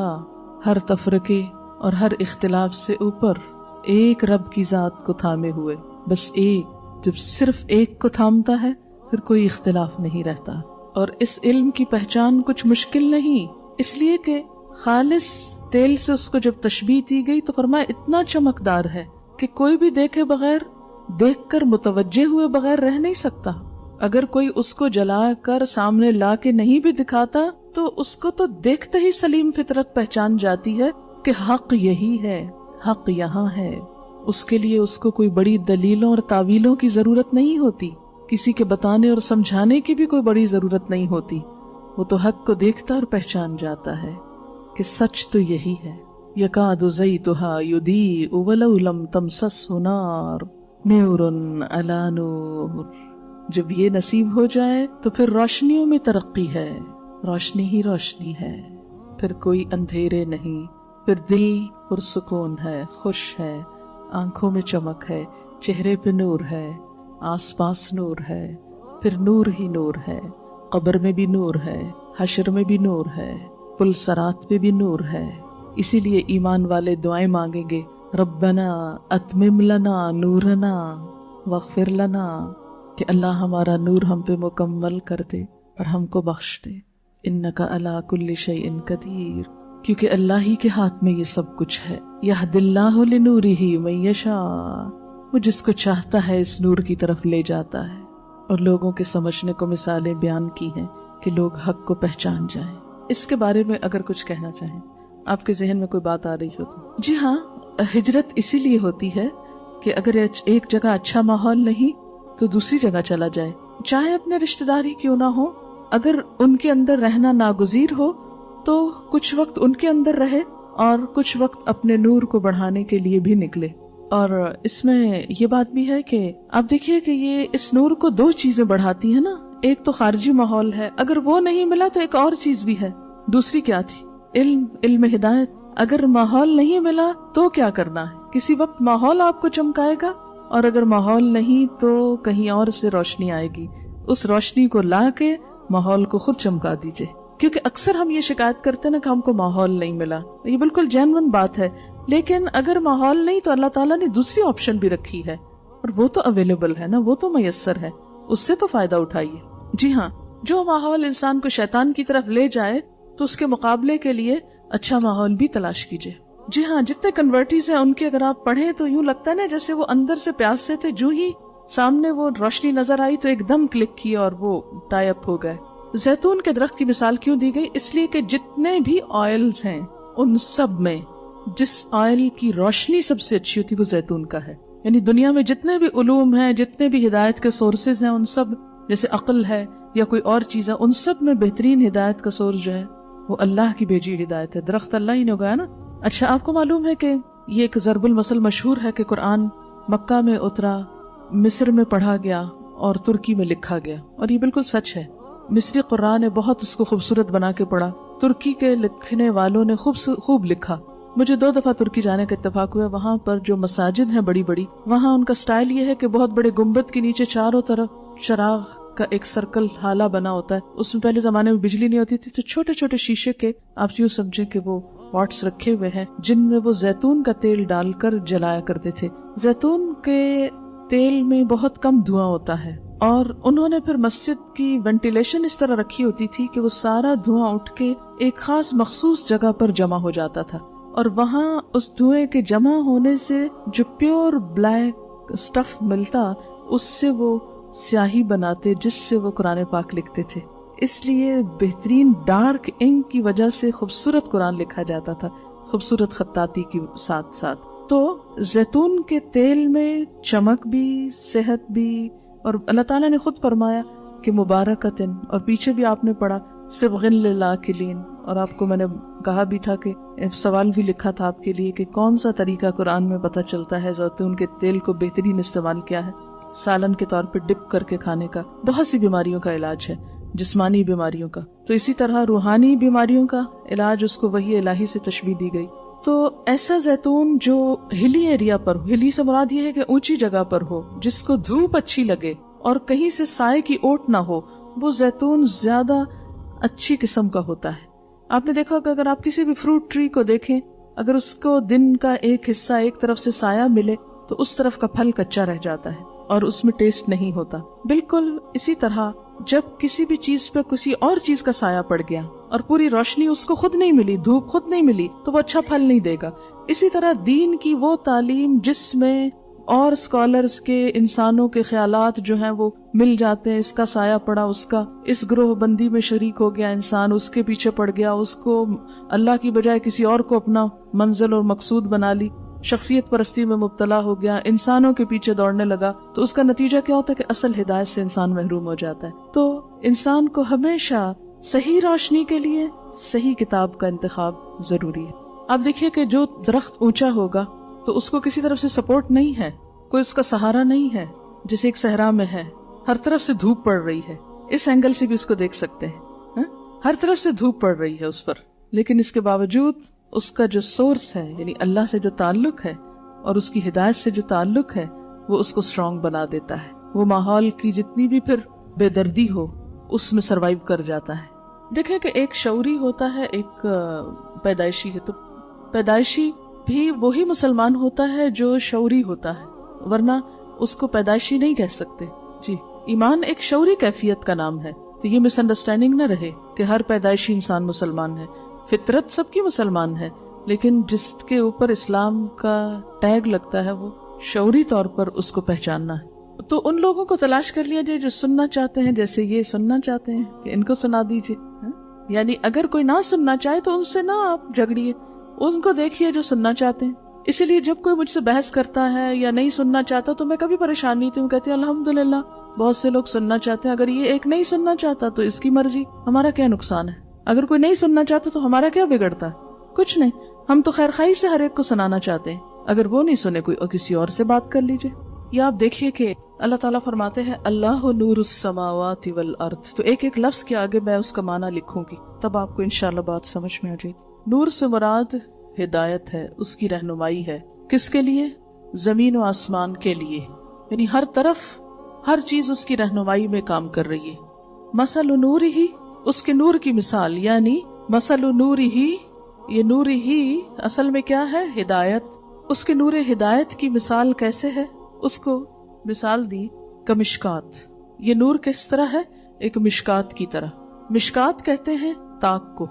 ہر تفرقے اور ہر اختلاف سے اوپر، ایک رب کی ذات کو تھامے ہوئے، بس ایک۔ جب صرف ایک کو تھامتا ہے پھر کوئی اختلاف نہیں رہتا۔ اور اس علم کی پہچان کچھ مشکل نہیں، اس لیے کہ خالص تیل سے اس کو جب تشبیہ دی گئی تو فرمایا اتنا چمکدار ہے کہ کوئی بھی دیکھے بغیر، دیکھ کر متوجہ ہوئے بغیر رہ نہیں سکتا۔ اگر کوئی اس کو جلا کر سامنے لا کے نہیں بھی دکھاتا تو اس کو تو دیکھتے ہی سلیم فطرت پہچان جاتی ہے کہ حق یہی ہے، حق یہاں ہے۔ اس کے لیے اس کو کوئی بڑی دلیلوں اور تعویلوں کی ضرورت نہیں ہوتی، کسی کے بتانے اور سمجھانے کی بھی کوئی بڑی ضرورت نہیں ہوتی، وہ تو حق کو دیکھتا اور پہچان جاتا ہے کہ سچ تو یہی ہے۔ یکاد زیتھا یضیء ولو لم تمسسہ نار، نور علی نور۔ جب یہ نصیب ہو جائے تو پھر روشنیوں میں ترقی ہے، روشنی ہی روشنی ہے، پھر کوئی اندھیرے نہیں، پھر دل پرسکون ہے، خوش ہے، آنکھوں میں چمک ہے، چہرے پہ نور ہے، آس پاس نور ہے، پھر نور ہی نور ہے، قبر میں بھی نور ہے، حشر میں بھی نور ہے، پل صراط پہ بھی نور ہے۔ اسی لیے ایمان والے دعائیں مانگیں گے، ربنا اتمم لنا نورنا واغفر لنا، کہ اللہ ہمارا نور ہم پہ مکمل کر دے، اور ہم کو بخش دے. انک علی کل شیء قدیر، کیونکہ اللہ ہی کے ہاتھ میں یہ سب کچھ ہے. یہد اللہ لنورہ من یشاء، وہ جس کو چاہتا ہے اس نور کی طرف لے جاتا ہے. اور لوگوں کے سمجھنے کو مثالیں بیان کی ہیں کہ لوگ حق کو پہچان جائیں. اس کے بارے میں اگر کچھ کہنا چاہیں، آپ کے ذہن میں کوئی بات آ رہی ہو تو؟ جی ہاں، ہجرت اسی لیے ہوتی ہے کہ اگر ایک جگہ اچھا ماحول نہیں تو دوسری جگہ چلا جائے، چاہے اپنے رشتہ داری کیوں نہ ہو. اگر ان کے اندر رہنا ناگزیر ہو تو کچھ وقت ان کے اندر رہے اور کچھ وقت اپنے نور کو بڑھانے کے لیے بھی نکلے. اور اس میں یہ بات بھی ہے کہ آپ دیکھیے کہ یہ اس نور کو دو چیزیں بڑھاتی ہیں نا. ایک تو خارجی ماحول ہے، اگر وہ نہیں ملا تو ایک اور چیز بھی ہے. دوسری کیا تھی؟ علم ہدایت. اگر ماحول نہیں ملا تو کیا کرنا ہے؟ کسی وقت ماحول آپ کو چمکائے گا، اور اگر ماحول نہیں تو کہیں اور سے روشنی آئے گی. اس روشنی کو لا کے ماحول کو خود چمکا دیجئے. کیونکہ اکثر ہم یہ شکایت کرتے نا کہ ہم کو ماحول نہیں ملا. یہ بالکل جینوین بات ہے، لیکن اگر ماحول نہیں تو اللہ تعالیٰ نے دوسری آپشن بھی رکھی ہے، اور وہ تو اویلیبل ہے نا، وہ تو میسر ہے، اس سے تو فائدہ اٹھائیے. جی ہاں، جو ماحول انسان کو شیطان کی طرف لے جائے تو اس کے مقابلے کے لیے اچھا ماحول بھی تلاش کیجیے. جی ہاں، جتنے کنورٹیز ہیں ان کے اگر آپ پڑھیں تو یوں لگتا ہے نا جیسے وہ اندر سے پیاسے تھے، جو ہی سامنے وہ روشنی نظر آئی تو ایک دم کلک کی اور وہ ٹائی اپ ہو گئے. زیتون کے درخت کی مثال کیوں دی گئی؟ اس لیے کہ جتنے بھی آئلز ہیں ان سب میں جس آئل کی روشنی سب سے اچھی ہوتی وہ زیتون کا ہے. یعنی دنیا میں جتنے بھی علوم ہیں، جتنے بھی ہدایت کے سورسز ہیں، ان سب جیسے عقل ہے یا کوئی اور چیز ہے، ان سب میں بہترین ہدایت کا سورس جو ہے وہ اللہ کی بھیجی ہدایت ہے. درخت اللہ ہی نے اگایا نا. اچھا، آپ کو معلوم ہے کہ یہ ایک ضرب المثل مشہور ہے کہ قرآن مکہ میں اترا، مصر میں پڑھا گیا اور ترکی میں لکھا گیا، اور یہ بالکل سچ ہے. مصری قرآن نے بہت اس کو خوبصورت بنا کے پڑھا، ترکی کے لکھنے والوں نے خوب لکھا. مجھے 2 دفعہ ترکی جانے کا اتفاق ہوا. وہاں پر جو مساجد ہیں بڑی بڑی، وہاں ان کا سٹائل یہ ہے کہ بہت بڑے گنبد کے نیچے چاروں طرف چراغ کا ایک سرکل حالہ بنا ہوتا ہے. اس میں پہلے زمانے میں بجلی نہیں ہوتی تھی تو چھوٹے چھوٹے شیشے کے آپ یوں سمجھے کہ وہ پاٹس رکھے ہوئے ہیں جن میں وہ زیتون کا تیل ڈال کر جلایا کرتے تھے. زیتون کے تیل میں بہت کم دھواں ہوتا ہے، اور انہوں نے پھر مسجد کی وینٹیلیشن اس طرح رکھی ہوتی تھی کہ وہ سارا دھواں اٹھ کے ایک خاص مخصوص جگہ پر جمع ہو جاتا تھا، اور وہاں اس دھوئے کے جمع ہونے سے جو پیور بلیک سٹف ملتا اس سے وہ سیاہی بناتے جس سے وہ قرآن پاک لکھتے تھے. اس لیے بہترین ڈارک انک کی وجہ سے خوبصورت قرآن لکھا جاتا تھا، خوبصورت خطاطی کی ساتھ ساتھ. تو زیتون کے تیل میں چمک بھی، صحت بھی، اور اللہ تعالیٰ نے خود فرمایا کہ مبارکتن، اور پیچھے بھی آپ نے پڑھا صبغ للآکلین. اور آپ کو میں نے کہا بھی تھا کہ سوال بھی لکھا تھا آپ کے لیے کہ کون سا طریقہ قرآن میں پتہ چلتا ہے زیتون کے تیل کو بہترین استعمال کیا ہے. سالن کے طور پہ ڈپ کر کے کھانے کا. بہت سی بیماریوں کا علاج ہے، جسمانی بیماریوں کا، تو اسی طرح روحانی بیماریوں کا علاج اس کو وحی الہی سے تشبیہ دی گئی. تو ایسا زیتون جو ہلی ایریا پر ہو، ہلی سے مراد یہ ہے کہ اونچی جگہ پر ہو، جس کو دھوپ اچھی لگے اور کہیں سے سائے کی اوٹ نہ ہو، وہ زیتون زیادہ اچھی قسم کا ہوتا ہے. آپ نے دیکھا کہ اگر آپ کسی بھی فروٹ ٹری کو دیکھیں، اگر اس کو دن کا ایک حصہ ایک طرف سے سایہ ملے تو اس طرف کا پھل کچا رہ جاتا ہے اور اس میں ٹیسٹ نہیں ہوتا. بالکل اسی طرح جب کسی بھی چیز پہ کسی اور چیز کا سایہ پڑ گیا اور پوری روشنی اس کو خود نہیں ملی، دھوپ خود نہیں ملی، تو وہ اچھا پھل نہیں دے گا. اسی طرح دین کی وہ تعلیم جس میں اور اسکالرز کے، انسانوں کے خیالات جو ہیں وہ مل جاتے ہیں، اس کا سایہ پڑا، اس کا اس گروہ بندی میں شریک ہو گیا انسان، اس کے پیچھے پڑ گیا، اس کو اللہ کی بجائے کسی اور کو اپنا منزل اور مقصود بنا لی، شخصیت پرستی میں مبتلا ہو گیا، انسانوں کے پیچھے دوڑنے لگا، تو اس کا نتیجہ کیا ہوتا ہے کہ اصل ہدایت سے انسان محروم ہو جاتا ہے. تو انسان کو ہمیشہ صحیح روشنی کے لیے صحیح کتاب کا انتخاب ضروری ہے. آپ دیکھیے کہ جو درخت اونچا ہوگا تو اس کو کسی طرف سے سپورٹ نہیں ہے، کوئی اس کا سہارا نہیں ہے. جیسے ایک صحرا میں ہے، ہر طرف سے دھوپ پڑ رہی ہے، اس اینگل سے بھی اس کو دیکھ سکتے ہیں، ہر طرف سے دھوپ پڑ رہی ہے اس پر، لیکن اس کے باوجود اس کا جو سورس ہے، یعنی اللہ سے جو تعلق ہے اور اس کی ہدایت سے جو تعلق ہے، وہ اس کو اسٹرانگ بنا دیتا ہے. وہ ماحول کی جتنی بھی پھر بے دردی ہو اس میں سروائیو کر جاتا ہے. دیکھیں کہ ایک شعوری ہوتا ہے، ایک پیدائشی ہے. تو پیدائشی بھی وہی مسلمان ہوتا ہے جو شعوری ہوتا ہے، ورنہ اس کو پیدائشی نہیں کہہ سکتے. جی، ایمان ایک شعوری کیفیت کا نام ہے، تو یہ مس انڈرسٹینڈنگ نہ رہے کہ ہر پیدائشی انسان مسلمان ہے. فطرت سب کی مسلمان ہے، لیکن جس کے اوپر اسلام کا ٹیگ لگتا ہے وہ شعوری طور پر اس کو پہچاننا ہے. تو ان لوگوں کو تلاش کر لیا جائے جو سننا چاہتے ہیں، جیسے یہ سننا چاہتے ہیں کہ ان کو سنا دیجیے. یعنی اگر کوئی نہ سننا چاہے تو ان سے نہ آپ جھگڑیے، ان کو دیکھیے جو سننا چاہتے ہیں. اسی لیے جب کوئی مجھ سے بحث کرتا ہے یا نہیں سننا چاہتا تو میں کبھی پریشان نہیں ہوں، کہتی ہوں الحمدللہ بہت سے لوگ سننا چاہتے ہیں. اگر یہ ایک نہیں سننا چاہتا تو اس کی مرضی، ہمارا کیا نقصان ہے؟ اگر کوئی نہیں سننا چاہتا تو ہمارا کیا بگڑتا ہے؟ کچھ نہیں. ہم تو خیر خواہی سے ہر ایک کو سنانا چاہتے ہیں. اگر وہ نہیں سنے کوئی اور کسی اور سے بات کر لیجئے. یا آپ دیکھیے کہ اللہ تعالیٰ فرماتے ہیں اللہ نور السماوات والارض. تو ایک ایک لفظ کے آگے میں اس کا معنی لکھوں گی، تب آپ کو انشاءاللہ بات سمجھ میں آ جائے. نور سے مراد ہدایت ہے، اس کی رہنمائی ہے. کس کے لیے؟ زمین و آسمان کے لیے. یعنی ہر طرف ہر چیز اس کی رہنمائی میں کام کر رہی ہے. مثل نور ہی، اس کے نور کی مثال، یعنی مثل نور ہی، یہ نور ہی اصل میں کیا ہے؟ ہدایت. اس کے نور ہدایت کی مثال کیسے ہے؟ اس کو مثال دی کمشکات. یہ نور کس طرح ہے؟ ایک مشکات کی طرح. مشکات کہتے ہیں تاک کو.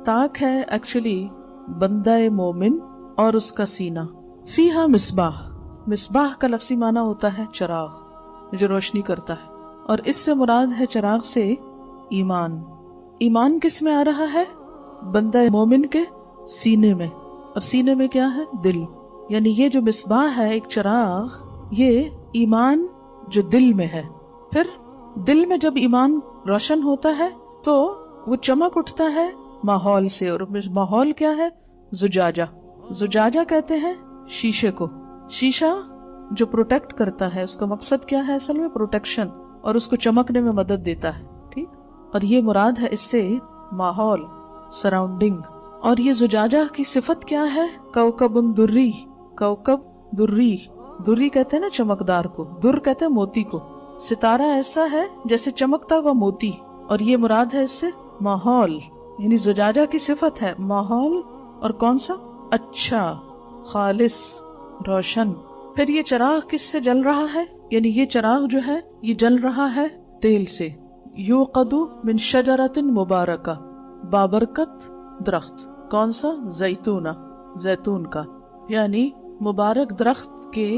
تاک ہے ایکچولی بندہ مومن اور اس کا سینہ. فیہا مصباح، مصباح کا لفظی معنی ہوتا ہے چراغ جو روشنی کرتا ہے، اور اس سے مراد ہے چراغ سے ایمان. ایمان کس میں آ رہا ہے؟ بندہ مومن کے سینے میں. اور سینے میں کیا ہے؟ دل. یعنی یہ جو مصباح ہے ایک چراغ، یہ ایمان جو دل میں ہے. پھر دل میں جب ایمان روشن ہوتا ہے تو وہ چمک اٹھتا ہے ماحول سے. اور ماحول کیا ہے؟ زجاجہ. زجاجہ کہتے ہیں شیشے کو. شیشہ جو پروٹیکٹ کرتا ہے، اس کا مقصد کیا ہے؟ اصل میں پروٹیکشن، اور اس کو چمکنے میں مدد دیتا ہے. ٹھیک. اور یہ مراد ہے اس سے ماحول، سراؤنڈنگ. اور یہ زجاجہ کی صفت کیا ہے؟ کوکب دری. کوکب دری، دری کہتے ہیں نا چمکدار کو، در کہتے ہیں موتی کو. ستارہ ایسا ہے جیسے چمکتا ہوا موتی. اور یہ مراد ہے اس سے ماحول. یعنی زجاجہ کی صفت ہے ماحول، اور کون سا؟ اچھا، خالص، روشن. پھر یہ چراغ کس سے جل رہا ہے؟ یعنی یہ چراغ جو ہے یہ جل رہا ہے تیل سے. یوقد من شجرۃ مبارکہ، بابرکت درخت. کون سا؟ زیتونہ، زیتون کا. یعنی مبارک درخت کے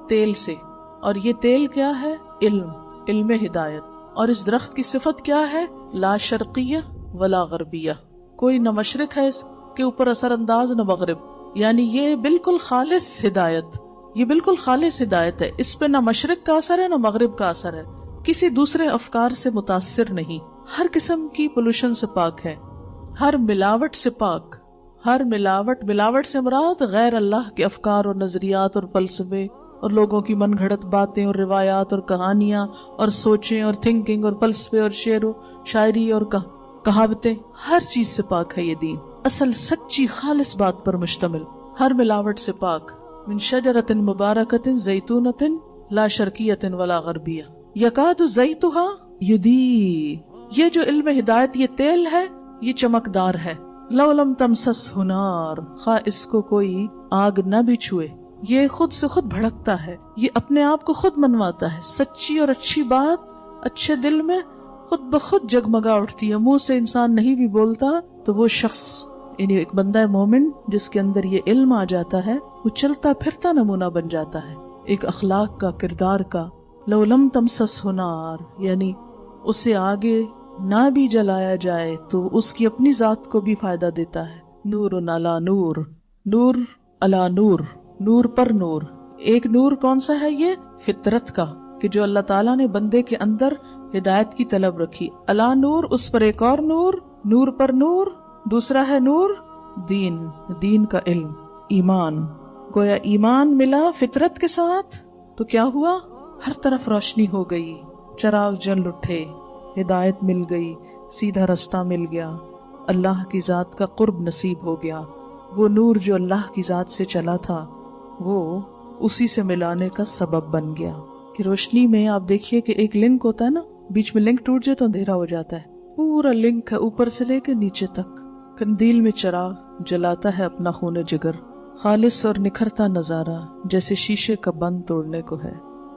تیل سے. اور یہ تیل کیا ہے؟ علم، علم ہدایت. اور اس درخت کی صفت کیا ہے؟ لا شرقیہ ولا غربیہ. کوئی نہ مشرق ہے اس کے اوپر اثر انداز، نہ مغرب. یعنی یہ بالکل خالص ہدایت، یہ بالکل خالص ہدایت ہے. اس پہ نہ مشرق کا اثر ہے نہ مغرب کا اثر ہے. کسی دوسرے افکار سے متاثر نہیں. ہر قسم کی پولوشن سے پاک ہے، ہر ملاوٹ سے پاک. ہر ملاوٹ سے مراد غیر اللہ کے افکار اور نظریات اور فلسفے اور لوگوں کی من گھڑت باتیں اور روایات اور کہانیاں اور سوچیں اور تھنکنگ اور فلسفے اور شعر و شاعری اور کہاوتیں. ہر چیز سے پاک ہے یہ دین، اصل سچی خالص بات پر مشتمل، ہر ملاوٹ سے پاک. من شجرۃ مبارکۃ زیتونۃ لا شرقیۃ ولا غربیہ یکاد زیتھا یضیء. یہ جو علم ہدایت، یہ تیل ہے، یہ چمکدار ہے. لو لم تمسسہ نار، خواہ اس کو کوئی آگ نہ بھی چھوئے. یہ خود سے خود بھڑکتا ہے، یہ اپنے آپ کو خود منواتا ہے. سچی اور اچھی بات اچھے دل میں خود بخود جگمگا اٹھتی ہے. منہ سے انسان نہیں بھی بولتا تو وہ شخص، یعنی ایک بندہ مومن جس کے اندر یہ علم آ جاتا ہے، وہ چلتا پھرتا نمونہ بن جاتا ہے ایک اخلاق کا، کردار کا. لو لم تمسسہ نار، یعنی اسے آگے نہ بھی جلایا جائے تو اس کی اپنی ذات کو بھی فائدہ دیتا ہے. نور علی نور، نور علی نور، نور پر نور. ایک نور کون سا ہے؟ یہ فطرت کا، کہ جو اللہ تعالیٰ نے بندے کے اندر ہدایت کی طلب رکھی. علی نور، اس پر ایک اور نور، نور پر نور. دوسرا ہے نور دین، دین کا علم، ایمان. گویا ایمان ملا فطرت کے ساتھ تو کیا ہوا؟ ہر طرف روشنی ہو گئی، چراغ جل اٹھے، ہدایت مل گئی، سیدھا رستہ مل گیا، اللہ کی ذات کا قرب نصیب ہو گیا. وہ نور جو اللہ کی ذات سے چلا تھا وہ اسی سے ملانے کا سبب بن گیا. کہ روشنی میں آپ دیکھیے کہ ایک لنک ہوتا ہے نا، بیچ میں لنک ٹوٹ جائے تو اندھیرا ہو جاتا ہے. پورا لنک ہے اوپر سے لے کے نیچے تک. قندیل میں چراغ جلاتا ہے اپنا خون جگر. خالص اور نکھرتا نظارہ جیسے شیشے کا بند توڑنے کو ہے.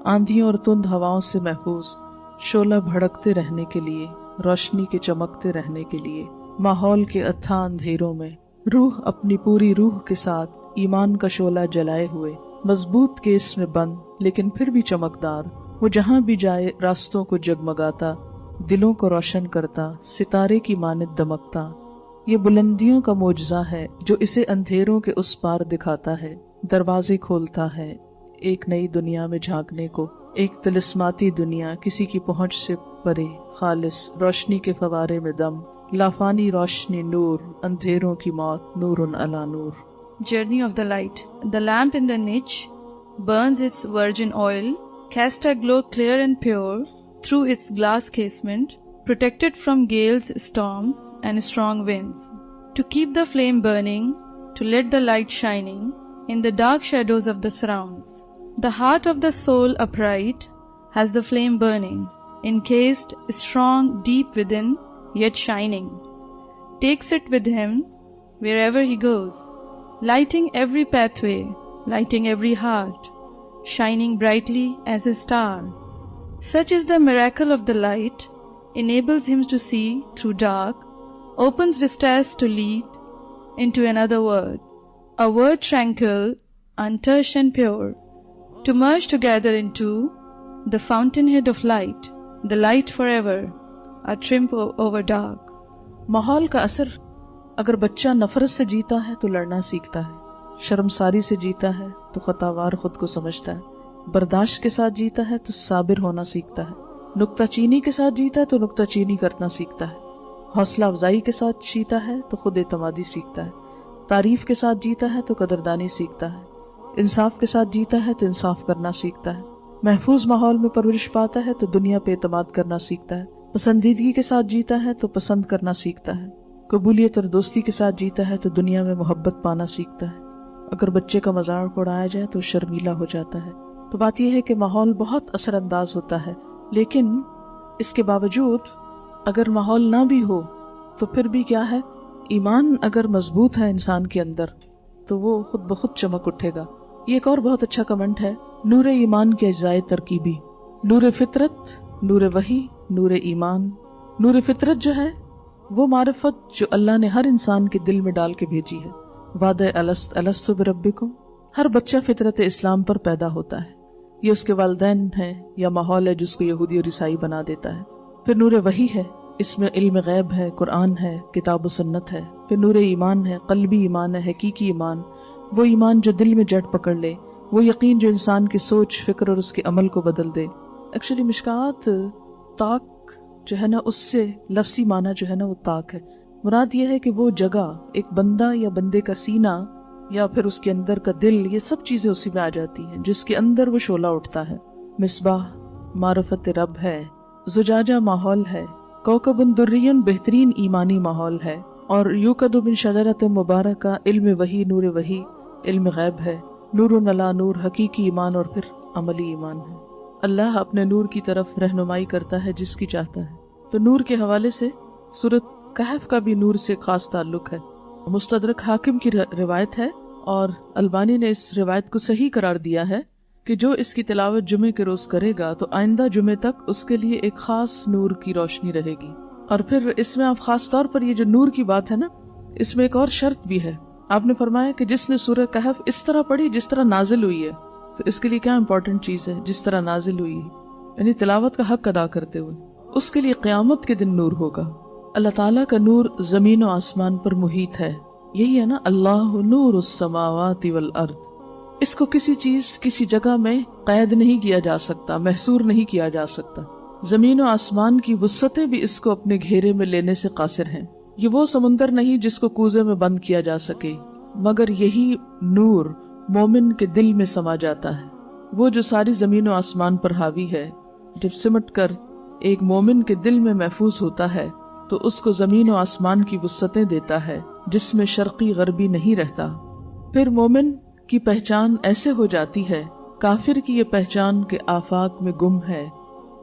آندھیوں اور تند ہواؤں سے محفوظ، شعلہ بھڑکتے رہنے کے لیے. روشنی کے چمکتے رہنے کے لیے۔ ماحول کے اتھاں اندھیروں میں روح اپنی پوری روح کے ساتھ ایمان کا شعلہ جلائے ہوئے، مضبوط کیس میں بند لیکن پھر بھی چمکدار، وہ جہاں بھی جائے راستوں کو جگمگاتا، دلوں کو روشن کرتا، ستارے کی مانند دمکتا۔ یہ بلندیوں کا معجزہ ہے جو اسے اندھیروں کے اس پار دکھاتا ہے، دروازے کھولتا ہے ایک نئی دنیا میں جھانکنے کو، ایک طلسماتی دنیا، کسی کی پہنچ سے پرے، خالص روشنی کے فوارے میں دم، لافانی روشنی، نور، اندھیروں کی موت، نور علی نور۔ Journey of the light. The lamp in the niche burns its virgin oil, cast a glow clear and pure through its glass casement, protected from gales, storms, and strong winds. To keep the flame burning, to let the light shining in the dark shadows of the surrounds. The heart of the soul upright has the flame burning, encased, strong, deep within, yet shining. Takes it with him wherever he goes, lighting every pathway, lighting every heart, shining brightly as a star. Such is the miracle of the light, enables him to see through dark, opens vistas to lead into another world, a world tranquil, untouched and pure, to merge together into the fountainhead of light, the light forever, a triumph over dark. ماحول کا اثر، اگر بچہ نفرت سے جیتا ہے تو لڑنا سیکھتا ہے، شرمساری سے جیتا ہے تو خطاوار خود کو سمجھتا ہے، برداشت کے ساتھ جیتا ہے تو صابر ہونا سیکھتا ہے، نکتہ چینی کے ساتھ جیتا ہے تو نکتہ چینی کرنا سیکھتا ہے، حوصلہ افزائی کے ساتھ جیتا ہے تو خود اعتمادی سیکھتا ہے، تعریف کے ساتھ جیتا ہے تو قدردانی سیکھتا ہے، انصاف کے ساتھ جیتا ہے تو انصاف کرنا سیکھتا ہے، محفوظ ماحول میں پرورش پاتا ہے تو دنیا پہ اعتماد کرنا سیکھتا ہے، پسندیدگی کے ساتھ جیتا ہے تو پسند کرنا سیکھتا ہے، قبولیت اور دوستی کے ساتھ جیتا ہے تو دنیا میں محبت پانا سیکھتا ہے۔ اگر بچے کا مذاق اڑایا جائے تو شرمیلا ہو جاتا ہے۔ تو بات یہ ہے کہ ماحول بہت اثر انداز ہوتا ہے، لیکن اس کے باوجود اگر ماحول نہ بھی ہو تو پھر بھی کیا ہے، ایمان اگر مضبوط ہے انسان کے اندر تو وہ خود بخود چمک اٹھے گا۔ یہ ایک اور بہت اچھا کمنٹ ہے، نور ایمان کے اجزائے ترکیبی، نور فطرت، نور وحی، نور ایمان۔ نور فطرت جو ہے وہ معرفت جو اللہ نے ہر انسان کے دل میں ڈال کے بھیجی ہے، وعدہ الست بربکم، ہر بچہ فطرت اسلام پر پیدا ہوتا ہے، یہ اس کے والدین ہیں یا ماحول ہے جس کو یہودی اور عیسائی بنا دیتا ہے۔ پھر نور وحی ہے، اس میں علم غیب ہے، قرآن ہے، کتاب و سنت ہے۔ پھر نور ایمان ہے، قلبی ایمان ہے، حقیقی ایمان، وہ ایمان جو دل میں جڑ پکڑ لے، وہ یقین جو انسان کی سوچ، فکر اور اس کے عمل کو بدل دے۔ ایکچولی مشکات طاق جو ہے نا، اس سے لفظی معنی جو ہے نا وہ طاق ہے، مراد یہ ہے کہ وہ جگہ، ایک بندہ یا بندے کا سینہ یا پھر اس کے اندر کا دل، یہ سب چیزیں اسی میں آ جاتی ہیں جس کے اندر وہ شعلہ اٹھتا ہے۔ مصباح معرفت رب ہے، زجاجہ ماحول ہے، کوکب دریون بہترین ایمانی ماحول ہے، اور یوقد من شجرۃ مبارکہ علم وحی، نور وحی، علم غیب ہے، نور علی نور، حقیقی ایمان اور پھر عملی ایمان ہے۔ اللہ اپنے نور کی طرف رہنمائی کرتا ہے جس کی چاہتا ہے۔ تو نور کے حوالے سے سورۃ کہف کا بھی نور سے خاص تعلق ہے۔ مستدرک حاکم کی روایت ہے اور البانی نے اس روایت کو صحیح قرار دیا ہے کہ جو اس کی تلاوت جمعے کے روز کرے گا تو آئندہ جمعے تک اس کے لیے ایک خاص نور کی روشنی رہے گی۔ اور پھر اس میں آپ خاص طور پر یہ جو نور کی بات ہے نا، اس میں ایک اور شرط بھی ہے۔ آپ نے فرمایا کہ جس نے سورہ کہف اس طرح پڑھی جس طرح نازل ہوئی ہے، تو اس کے لیے کیا امپورٹنٹ چیز ہے؟ جس طرح نازل ہوئی ہے، یعنی تلاوت کا حق ادا کرتے ہوئے، اس کے لیے قیامت کے دن نور ہوگا۔ اللہ تعالیٰ کا نور زمین و آسمان پر محیط ہے، یہی ہے نا، اللہ نور السماوات والارض۔ اس کو کسی چیز، کسی جگہ میں قید نہیں کیا جا سکتا، محصور نہیں کیا جا سکتا۔ زمین و آسمان کی وسعتیں بھی اس کو اپنے گھیرے میں لینے سے قاصر ہیں۔ یہ وہ سمندر نہیں جس کو کوزے میں بند کیا جا سکے، مگر یہی نور مومن کے دل میں سما جاتا ہے۔ وہ جو ساری زمین و آسمان پر حاوی ہے، جب سمٹ کر ایک مومن کے دل میں محفوظ ہوتا ہے تو اس کو زمین و آسمان کی وسعتیں دیتا ہے جس میں شرقی غربی نہیں رہتا۔ پھر مومن کی پہچان ایسے ہو جاتی ہے، کافر کی یہ پہچان کے آفاق میں گم ہے،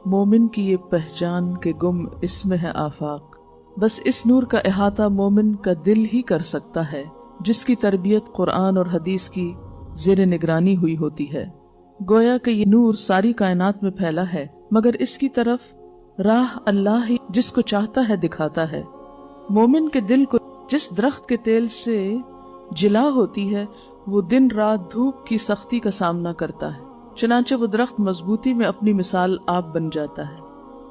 مومن کی یہ پہچان کے گم اس میں ہے آفاق۔ بس اس نور کا احاطہ مومن کا دل ہی کر سکتا ہے جس کی تربیت قرآن اور حدیث کی زیر نگرانی ہوئی ہوتی ہے۔ گویا کہ یہ نور ساری کائنات میں پھیلا ہے، مگر اس کی طرف راہ اللہ ہی جس کو چاہتا ہے دکھاتا ہے۔ مومن کے دل کو جس درخت کے تیل سے جلا ہوتی ہے وہ دن رات دھوپ کی سختی کا سامنا کرتا ہے، چنانچہ وہ درخت مضبوطی میں اپنی مثال آپ بن جاتا ہے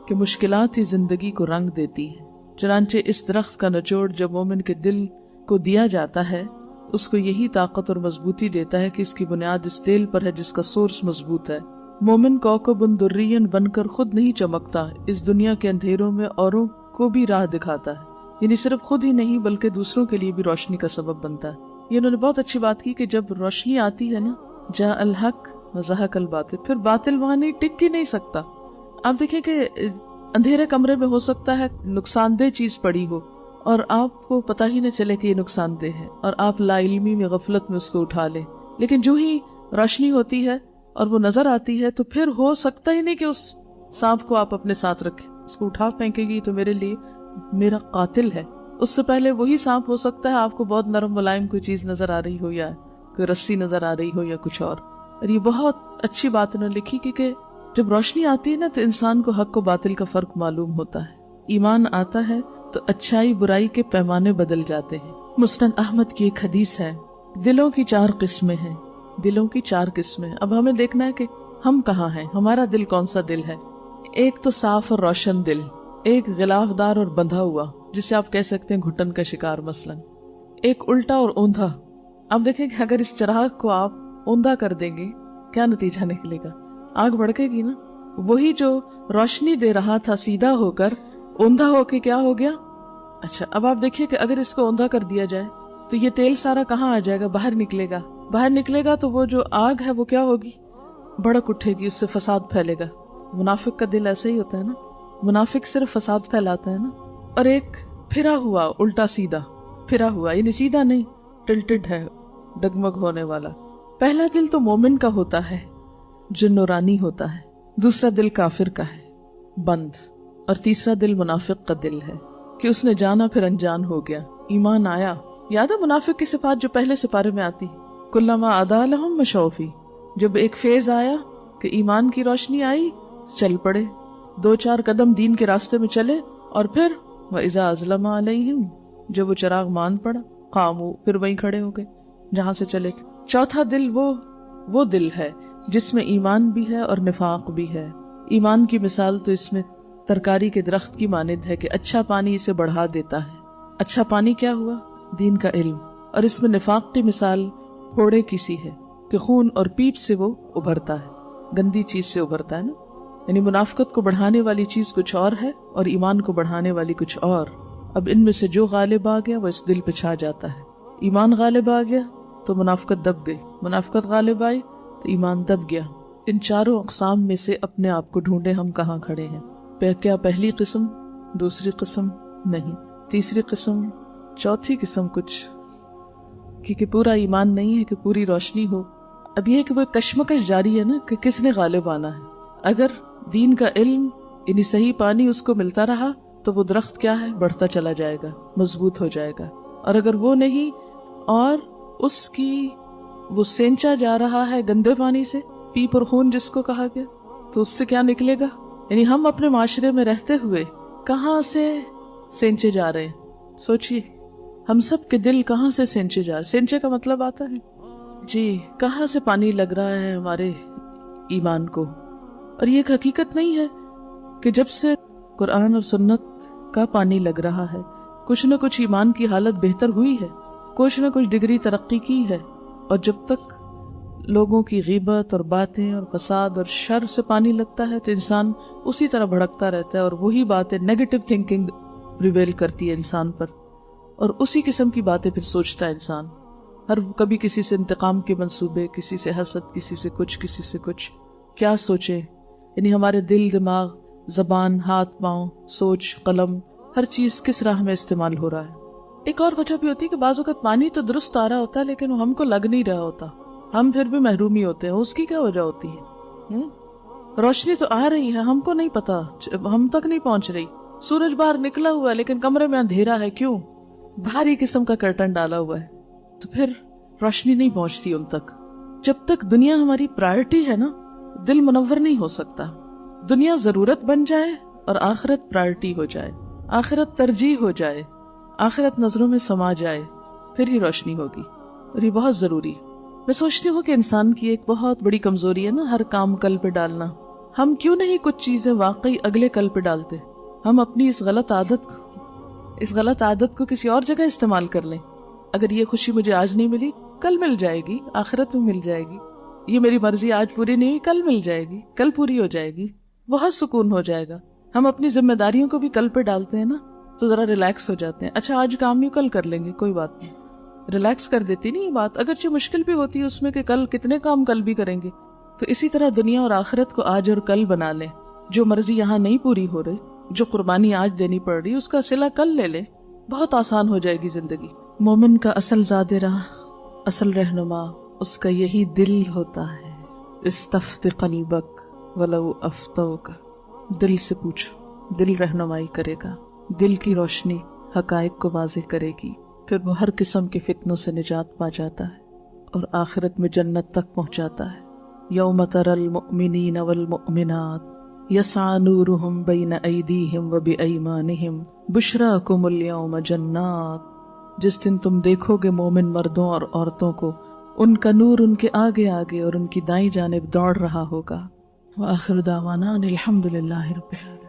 کہ مشکلات ہی زندگی کو رنگ دیتی ہے۔ چنانچہ اس درخت کا نچوڑ جب مومن کے دل کو دیا جاتا ہے اس کو یہی طاقت اور مضبوطی دیتا ہے کہ اس کی بنیاد اس تیل پر ہے جس کا سورس مضبوط ہے۔ مومن کوکب درین بن کر خود نہیں چمکتا، اس دنیا کے اندھیروں میں اوروں کو بھی راہ دکھاتا ہے، یعنی صرف خود ہی نہیں بلکہ دوسروں کے لیے بھی روشنی کا سبب بنتا ہے۔ یہ انہوں نے بہت اچھی بات کی کہ جب روشنی آتی ہے نا، جاء الحق وزہق الباطل، پھر باطل وہاں نہیں ٹک ہی نہیں سکتا۔ آپ دیکھیں کہ اندھیرے کمرے میں ہو سکتا ہے نقصان دہ چیز پڑی ہو اور آپ کو پتہ ہی نہ چلے کہ یہ نقصان دہ ہے اور آپ لا علمی میں غفلت میں اس کو اٹھا لیں، لیکن جو ہی روشنی ہوتی ہے اور وہ نظر آتی ہے تو پھر ہو سکتا ہی نہیں کہ اس سانپ کو آپ اپنے ساتھ رکھیں، اس کو اٹھا پھینکے گی تو میرے لیے میرا قاتل ہے۔ اس سے پہلے وہی سانپ ہو سکتا ہے آپ کو بہت نرم ملائم کوئی چیز نظر آ رہی ہو یا کوئی رسی نظر آ رہی ہو یا کچھ اور یہ بہت اچھی بات انہوں نے لکھی کہ جب روشنی آتی ہے نا تو انسان کو حق و باطل کا فرق معلوم ہوتا ہے، ایمان آتا ہے تو اچھائی برائی کے پیمانے بدل جاتے ہیں۔ مسند احمد کی ایک حدیث ہے، دلوں کی 4 قسمیں ہیں، دلوں کی 4 قسمیں۔ اب ہمیں دیکھنا ہے کہ ہم کہاں ہیں، ہمارا دل کون سا دل ہے۔ ایک تو صاف اور روشن دل، ایک غلاف دار اور بندھا ہوا جسے آپ کہہ سکتے ہیں گھٹن کا شکار مثلا، ایک الٹا اور اوندھا۔ اب دیکھیں کہ اگر اس چراغ کو آپ اوندھا کر دیں گے کیا نتیجہ نکلے گا؟ آگ بھڑکے گی نا۔ وہی جو روشنی دے رہا تھا سیدھا ہو کر اوندھا ہو کے کیا ہو گیا؟ اچھا اب آپ دیکھیے کہ اگر اس کو اوندھا کر دیا جائے تو یہ تیل سارا کہاں آ جائے گا؟ باہر نکلے گا۔ باہر نکلے گا تو وہ جو آگ ہے وہ کیا ہوگی؟ بھڑک اٹھے گی، اس سے فساد پھیلے گا۔ منافق کا دل ایسا ہی ہوتا ہے نا، منافق صرف فساد پھیلاتا ہے نا۔ اور ایک پھرا ہوا، الٹا سیدھا پھرا ہوا، یعنی سیدھا نہیں، ٹلٹڈ ہے، ڈگمگ ہونے والا۔ پہلا دل تو مومن کا ہوتا ہے جو نورانی ہوتا ہے، دوسرا دل کافر کا ہے بند، اور تیسرا دل منافق کا دل ہے کہ اس نے جانا پھر انجان ہو گیا، ایمان آیا۔ یاد ہے منافق کی صفات جو پہلے سپارے میں آتی، کلما اضاء لهم مشوا فیہ، جب ایک فیض آیا کہ ایمان کی روشنی آئی چل پڑے، 2-4 قدم دین کے راستے میں چلے، اور پھر وَإِذَا أَظْلَمَ عَلَيْهِمْ، جب وہ چراغ ماند پڑا قاموا، پھر وہیں کھڑے ہو گئے جہاں سے چلے تھے۔ چوتھا دل وہ دل ہے جس میں ایمان بھی ہے اور نفاق بھی ہے۔ ایمان کی مثال تو اس میں ترکاری کے درخت کی مانند ہے کہ اچھا پانی اسے بڑھا دیتا ہے۔ اچھا پانی کیا ہوا؟ دین کا علم۔ اور اس میں نفاق کی مثال پھوڑے کی سی ہے کہ خون اور پیٹ سے وہ ابھرتا ہے، گندی چیز سے ابھرتا ہے نا۔ یعنی منافقت کو بڑھانے والی چیز کچھ اور ہے اور ایمان کو بڑھانے والی کچھ اور۔ اب ان میں سے جو غالب آ گیا وہ اس دل پہ چھا جاتا ہے۔ ایمان غالب آ گیا تو منافقت دب گئی، منافقت غالب آئی تو ایمان دب گیا۔ ان چاروں اقسام میں سے اپنے آپ کو ڈھونڈے ہم کہاں کھڑے ہیں؟ کیا پہلی قسم، دوسری قسم نہیں، تیسری قسم، چوتھی قسم کچھ، کیونکہ پورا ایمان نہیں ہے کہ پوری روشنی ہو۔ اب یہ کہ وہ کشمکش جاری ہے نا کہ کس نے غالب آنا ہے۔ اگر دین کا علم یعنی صحیح پانی اس کو ملتا رہا تو وہ درخت کیا ہے؟ بڑھتا چلا جائے گا، مضبوط ہو جائے گا۔ اور اگر وہ نہیں اور اس کی وہ سینچا جا رہا ہے گندے پانی سے، پیپ اور خون جس کو کہا گیا، تو اس سے کیا نکلے گا؟ یعنی ہم اپنے معاشرے میں رہتے ہوئے کہاں سے سینچے جا رہے ہیں؟ سوچئے ہم سب کے دل کہاں سے سینچے جا رہے ہیں؟ سینچے کا مطلب آتا ہے جی کہاں سے پانی لگ رہا ہے ہمارے ایمان کو۔ اور یہ ایک حقیقت نہیں ہے کہ جب سے قرآن اور سنت کا پانی لگ رہا ہے کچھ نہ کچھ ایمان کی حالت بہتر ہوئی ہے، کچھ نہ کچھ ڈگری ترقی کی ہے۔ اور جب تک لوگوں کی غیبت اور باتیں اور فساد اور شر سے پانی لگتا ہے تو انسان اسی طرح بھڑکتا رہتا ہے، اور وہی باتیں نیگیٹو تھنکنگ پریویل کرتی ہے انسان پر، اور اسی قسم کی باتیں پھر سوچتا ہے انسان۔ ہر کبھی کسی سے انتقام کے منصوبے، کسی سے حسد، کسی سے کچھ، کسی سے کچھ، کیا سوچے؟ یعنی ہمارے دل، دماغ، زبان، ہاتھ، پاؤں، سوچ، قلم، ہر چیز کس راہ میں استعمال ہو رہا ہے۔ ایک اور وجہ بھی ہوتی ہے کہ بعض اوقات پانی تو درست آ رہا ہوتا ہے لیکن وہ ہم کو لگ نہیں رہا ہوتا، ہم پھر بھی محرومی ہوتے ہیں۔ اس کی کیا وجہ ہوتی ہے؟ روشنی تو آ رہی ہے، ہم کو نہیں پتا، ہم تک نہیں پہنچ رہی۔ سورج باہر نکلا ہوا ہے لیکن کمرے میں اندھیرا ہے، کیوں؟ بھاری قسم کا کرٹن ڈالا ہوا ہے، تو پھر روشنی نہیں پہنچتی ان تک۔ جب تک دنیا ہماری پرائرٹی ہے نا، دل منور نہیں ہو سکتا۔ دنیا ضرورت بن جائے اور آخرت پرائرٹی ہو جائے، آخرت ترجیح ہو جائے، آخرت نظروں میں سما جائے، پھر ہی روشنی ہوگی، اور یہ بہت ضروری ہے۔ میں سوچتی ہوں کہ انسان کی ایک بہت بڑی کمزوری ہے نا، ہر کام کل پہ ڈالنا۔ ہم کیوں نہیں کچھ چیزیں واقعی اگلے کل پہ ڈالتے؟ ہم اپنی اس غلط عادت کو کسی اور جگہ استعمال کر لیں۔ اگر یہ خوشی مجھے آج نہیں ملی، کل مل جائے گی، آخرت میں مل جائے گی۔ یہ میری مرضی آج پوری نہیں ہوئی، کل مل جائے گی، کل پوری ہو جائے گی، بہت سکون ہو جائے گا۔ ہم اپنی ذمہ داریوں کو بھی کل پہ ڈالتے ہیں نا، تو ذرا ریلیکس ہو جاتے ہیں۔ اچھا آج کام نہیں، کل کر لیں گے، کوئی بات نہیں، ریلیکس کر دیتی نہیں یہ بات، اگرچہ مشکل بھی ہوتی ہے اس میں کہ کل کتنے کام کل بھی کریں گے۔ تو اسی طرح دنیا اور آخرت کو آج اور کل بنا لیں۔ جو مرضی یہاں نہیں پوری ہو رہی، جو قربانی آج دینی پڑ رہی، اس کا صلہ کل لے لیں، بہت آسان ہو جائے گی زندگی۔ مومن کا اصل زادرہ، اصل رہنما اس کا یہی دل ہوتا ہے۔ استفت قلبک ولو افتوک، دل سے پوچھو، دل رہنمائی کرے گا، دل کی روشنی حقائق کو واضح کرے گی، پھر وہ ہر قسم کے فتنوں سے نجات پا جاتا ہے اور آخرت میں جنت تک پہنچاتا ہے۔ یوم تری المؤمنین والمؤمنات یسعی نورہم بین ایدیہم وبایمانہم بشراکم اليوم جنات، جس دن تم دیکھو گے مومن مردوں اور عورتوں کو، ان کا نور ان کے آگے آگے اور ان کی دائیں جانب دوڑ رہا ہوگا۔ وآخر دعوانا ان الحمد للہ رب العالمین۔